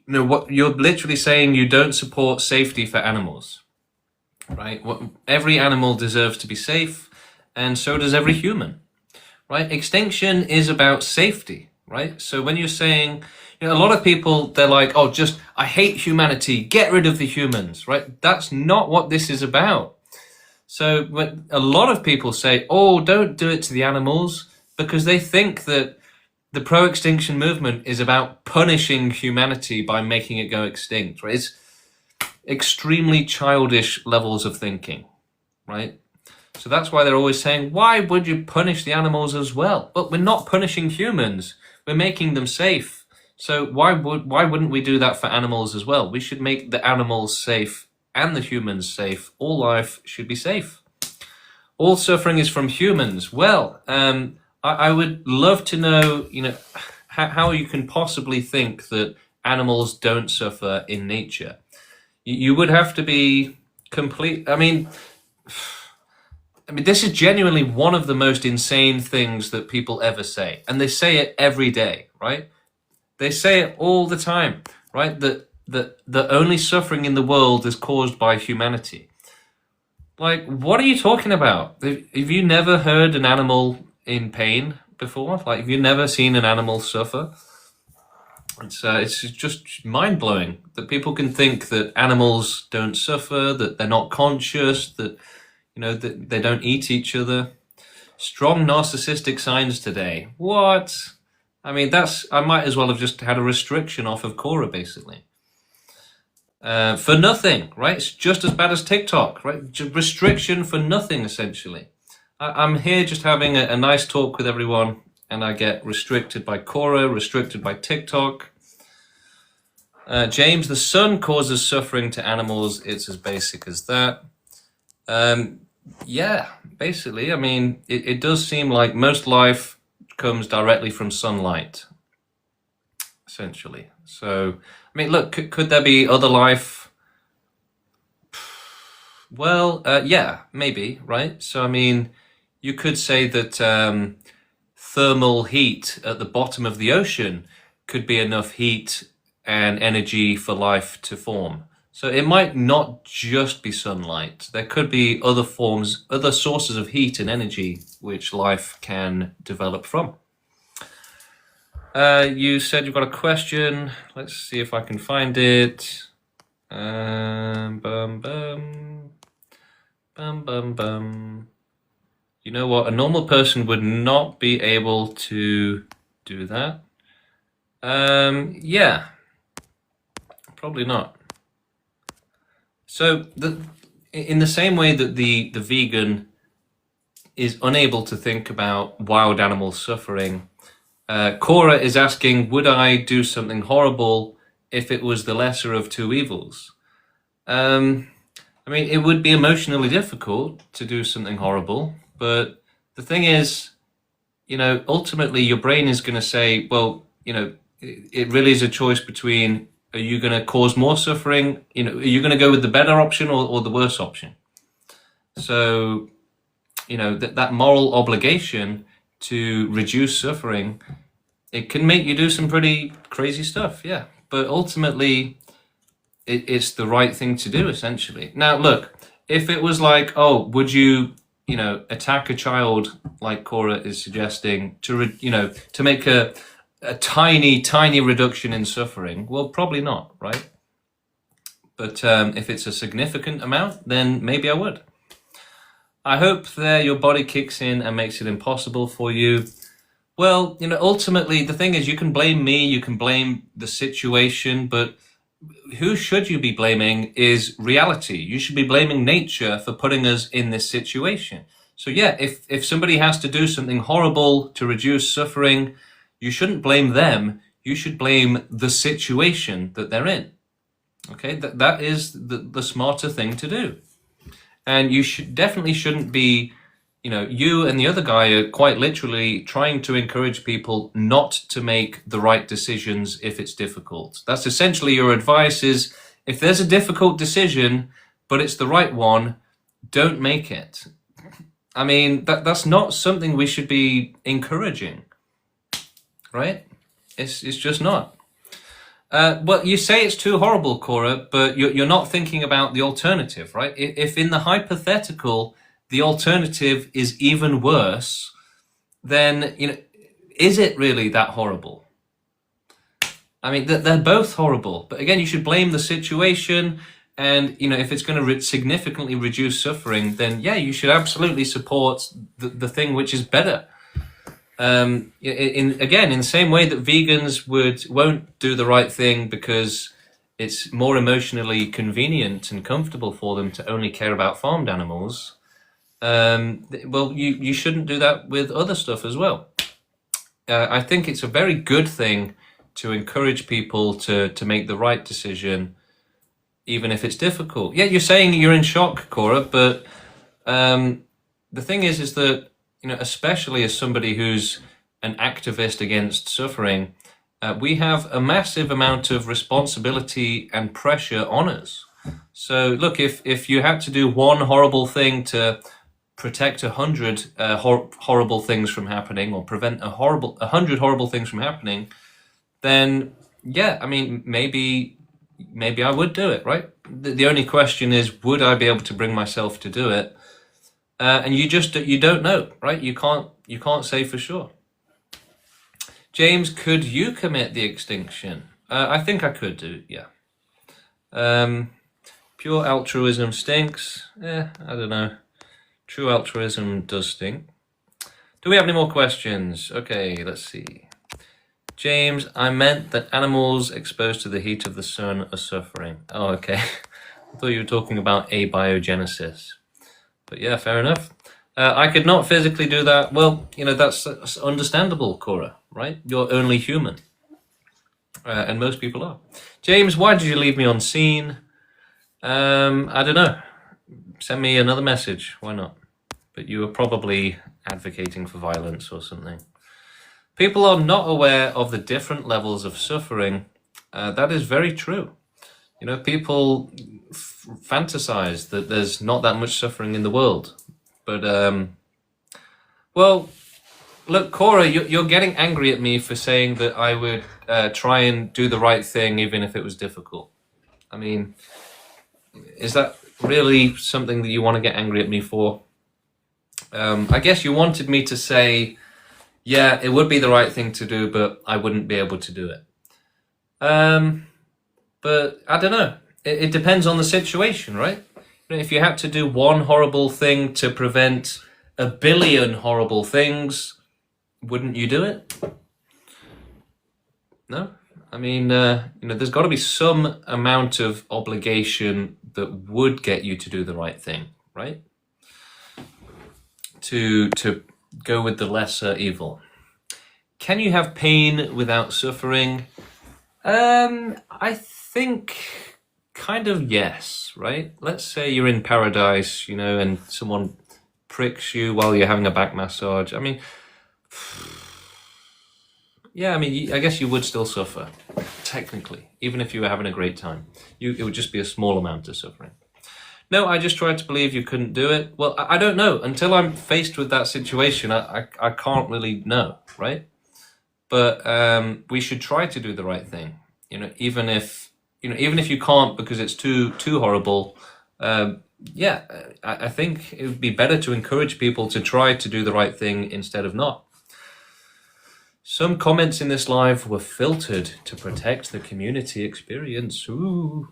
No, what you're literally saying, you don't support safety for animals, right? Every animal deserves to be safe, and so does every human, right? Extinction is about safety, right? So when you're saying, a lot of people, they're like, oh, I hate humanity, get rid of the humans, right? That's not what this is about. So when a lot of people say, oh, don't do it to the animals, because they think that the pro-extinction movement is about punishing humanity by making it go extinct, right? It's extremely childish levels of thinking, right? So that's why they're always saying, why would you punish the animals as well? But we're not punishing humans. We're making them safe. So why wouldn't we do that for animals as well? We should make the animals safe and the humans safe. All life should be safe. All suffering is from humans. Well, I would love to know, how you can possibly think that animals don't suffer in nature. You would have to be complete. I mean, this is genuinely one of the most insane things that people ever say. And they say it every day, right? They say it all the time, right? That the only suffering in the world is caused by humanity. Like, what are you talking about? Have you never heard an animal in pain before? Like, have you never seen an animal suffer? It's just mind-blowing that people can think that animals don't suffer, that they're not conscious, that that they don't eat each other. Strong narcissistic signs today. What? I mean, I might as well have just had a restriction off of Quora, basically. For nothing, right? It's just as bad as TikTok, right? Just restriction for nothing, essentially. I'm here just having a nice talk with everyone, and I get restricted by Quora, restricted by TikTok. James, the sun causes suffering to animals. It's as basic as that. Yeah, basically. I mean, it does seem like most life comes directly from sunlight, essentially. So, I mean, look, could there be other life? Well, yeah, maybe, right? So, I mean, you could say that thermal heat at the bottom of the ocean could be enough heat and energy for life to form. So it might not just be sunlight. There could be other sources of heat and energy which life can develop from. You said you've got a question. Let's see if I can find it. Bum, bum. Bum, bum, bum. You know what? A normal person would not be able to do that. Yeah, probably not. So in the same way that the vegan is unable to think about wild animal suffering, Cora is asking, would I do something horrible if it was the lesser of two evils? I mean, it would be emotionally difficult to do something horrible, but the thing is, ultimately your brain is going to say, well, it really is a choice between, are you going to cause more suffering? Are you going to go with the better option or the worse option? So, that moral obligation to reduce suffering, it can make you do some pretty crazy stuff, yeah. But ultimately, it's the right thing to do, essentially. Now, look, if it was like, oh, would you, attack a child like Cora is suggesting to make a tiny, tiny reduction in suffering? Well, probably not, right? But if it's a significant amount, then maybe I would. I hope that your body kicks in and makes it impossible for you. Well, ultimately, the thing is, you can blame me, you can blame the situation, but who should you be blaming is reality. You should be blaming nature for putting us in this situation. So yeah, if somebody has to do something horrible to reduce suffering, you shouldn't blame them. You should blame the situation that they're in. Okay, that is the smarter thing to do. And you definitely shouldn't be, you and the other guy are quite literally trying to encourage people not to make the right decisions if it's difficult. That's essentially your advice is, if there's a difficult decision, but it's the right one, don't make it. I mean, that's not something we should be encouraging, right? It's just not. Well, you say it's too horrible, Cora, but you're not thinking about the alternative, right? If in the hypothetical, the alternative is even worse, then, is it really that horrible? I mean, they're both horrible. But again, you should blame the situation. And, if it's going to significantly reduce suffering, then, yeah, you should absolutely support the thing which is better. In the same way that vegans won't do the right thing because it's more emotionally convenient and comfortable for them to only care about farmed animals, well, you shouldn't do that with other stuff as well. I think it's a very good thing to encourage people to make the right decision, even if it's difficult. Yeah, you're saying you're in shock, Cora, but the thing is that, especially as somebody who's an activist against suffering, we have a massive amount of responsibility and pressure on us. So look, if you had to do one horrible thing to protect 100 horrible things from happening, or prevent 100 horrible things from happening, then yeah, I mean, maybe I would do it, right? The only question is, would I be able to bring myself to do it? And you don't know, right? You can't say for sure. James, could you commit the extinction? I think I could do, yeah. Pure altruism stinks. I don't know. True altruism does stink. Do we have any more questions? Okay, let's see. James, I meant that animals exposed to the heat of the sun are suffering. Oh, okay. I thought you were talking about abiogenesis. But yeah, fair enough. I could not physically do that. Well, that's understandable, Cora, right? You're only human. And most people are. James, why did you leave me on scene? I don't know. Send me another message. Why not? But you were probably advocating for violence or something. People are not aware of the different levels of suffering. That is very true. People fantasize that there's not that much suffering in the world. But, well, look, Cora, you're getting angry at me for saying that I would try and do the right thing even if it was difficult. I mean, is that really something that you want to get angry at me for? I guess you wanted me to say, yeah, it would be the right thing to do, but I wouldn't be able to do it. But I don't know. It depends on the situation, right? If you had to do one horrible thing to prevent 1 billion horrible things, wouldn't you do it? No? I mean, there's got to be some amount of obligation that would get you to do the right thing, right? To go with the lesser evil. Can you have pain without suffering? I think kind of yes, right? Let's say you're in paradise, and someone pricks you while you're having a back massage. I mean, yeah, I guess you would still suffer, technically, even if you were having a great time. It would just be a small amount of suffering. No, I just tried to believe you couldn't do it. Well, I don't know. Until I'm faced with that situation, I can't really know, right? but we should try to do the right thing. Even if you can't because it's too horrible. Yeah, I think it would be better to encourage people to try to do the right thing instead of not. Some comments in this live were filtered to protect the community experience. Ooh.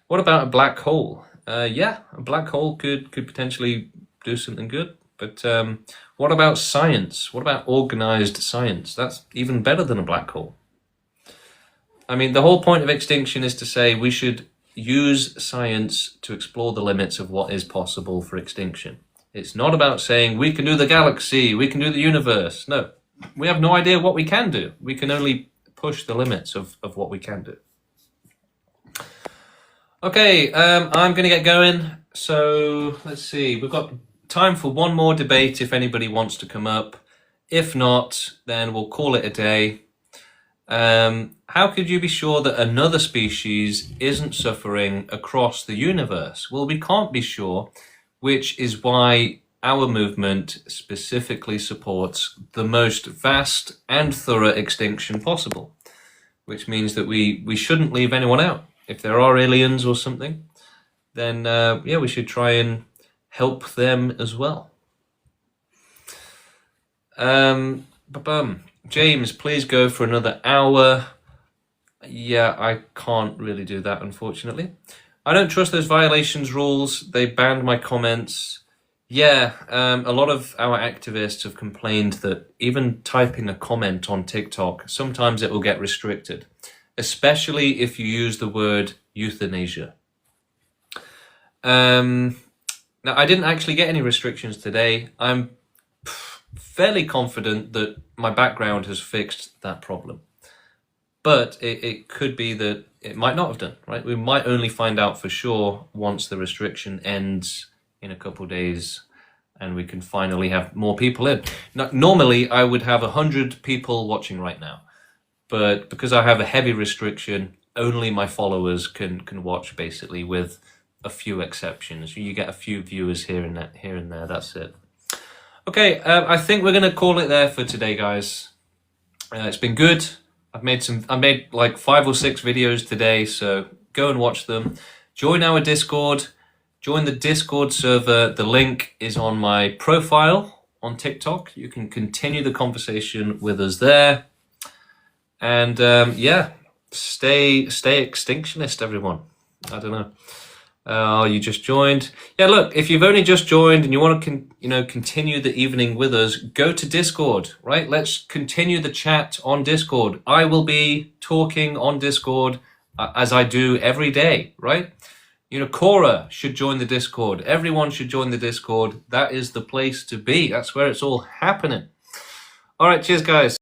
What about a black hole? Yeah, a black hole could potentially do something good. But what about science? What about organized science? That's even better than a black hole. I mean, the whole point of extinction is to say we should use science to explore the limits of what is possible for extinction. It's not about saying we can do the galaxy, we can do the universe. No, we have no idea what we can do. We can only push the limits of what we can do. Okay, I'm going to get going. So let's see, we've got time for one more debate if anybody wants to come up. If not, then we'll call it a day. How could you be sure that another species isn't suffering across the universe? Well, we can't be sure, which is why our movement specifically supports the most vast and thorough extinction possible, which means that we shouldn't leave anyone out. If there are aliens or something, then yeah, we should try and help them as well. James, please go for another hour. Yeah, I can't really do that, unfortunately. I don't trust those violations rules. They banned my comments. Yeah, a lot of our activists have complained that even typing a comment on TikTok, sometimes it will get restricted, especially if you use the word euthanasia. Now, I didn't actually get any restrictions today. I'm fairly confident that my background has fixed that problem. But it could be that it might not have done, right? We might only find out for sure once the restriction ends in a couple of days and we can finally have more people in. Now, normally, I would have 100 people watching right now. But because I have a heavy restriction, only my followers can watch, basically, with a few exceptions. You get a few viewers here and there. That's it. Okay, I think we're going to call it there for today, guys. It's been good. I made like 5 or 6 videos today, so go and watch them. Join our Discord. Join the Discord server. The link is on my profile on TikTok. You can continue the conversation with us there. And yeah, stay extinctionist, everyone. I don't know. Oh, you just joined. Yeah, look, if you've only just joined and you want to continue the evening with us, go to Discord, right? Let's continue the chat on Discord. I will be talking on Discord as I do every day, right? Cora should join the Discord. Everyone should join the Discord. That is the place to be. That's where it's all happening. All right, cheers, guys.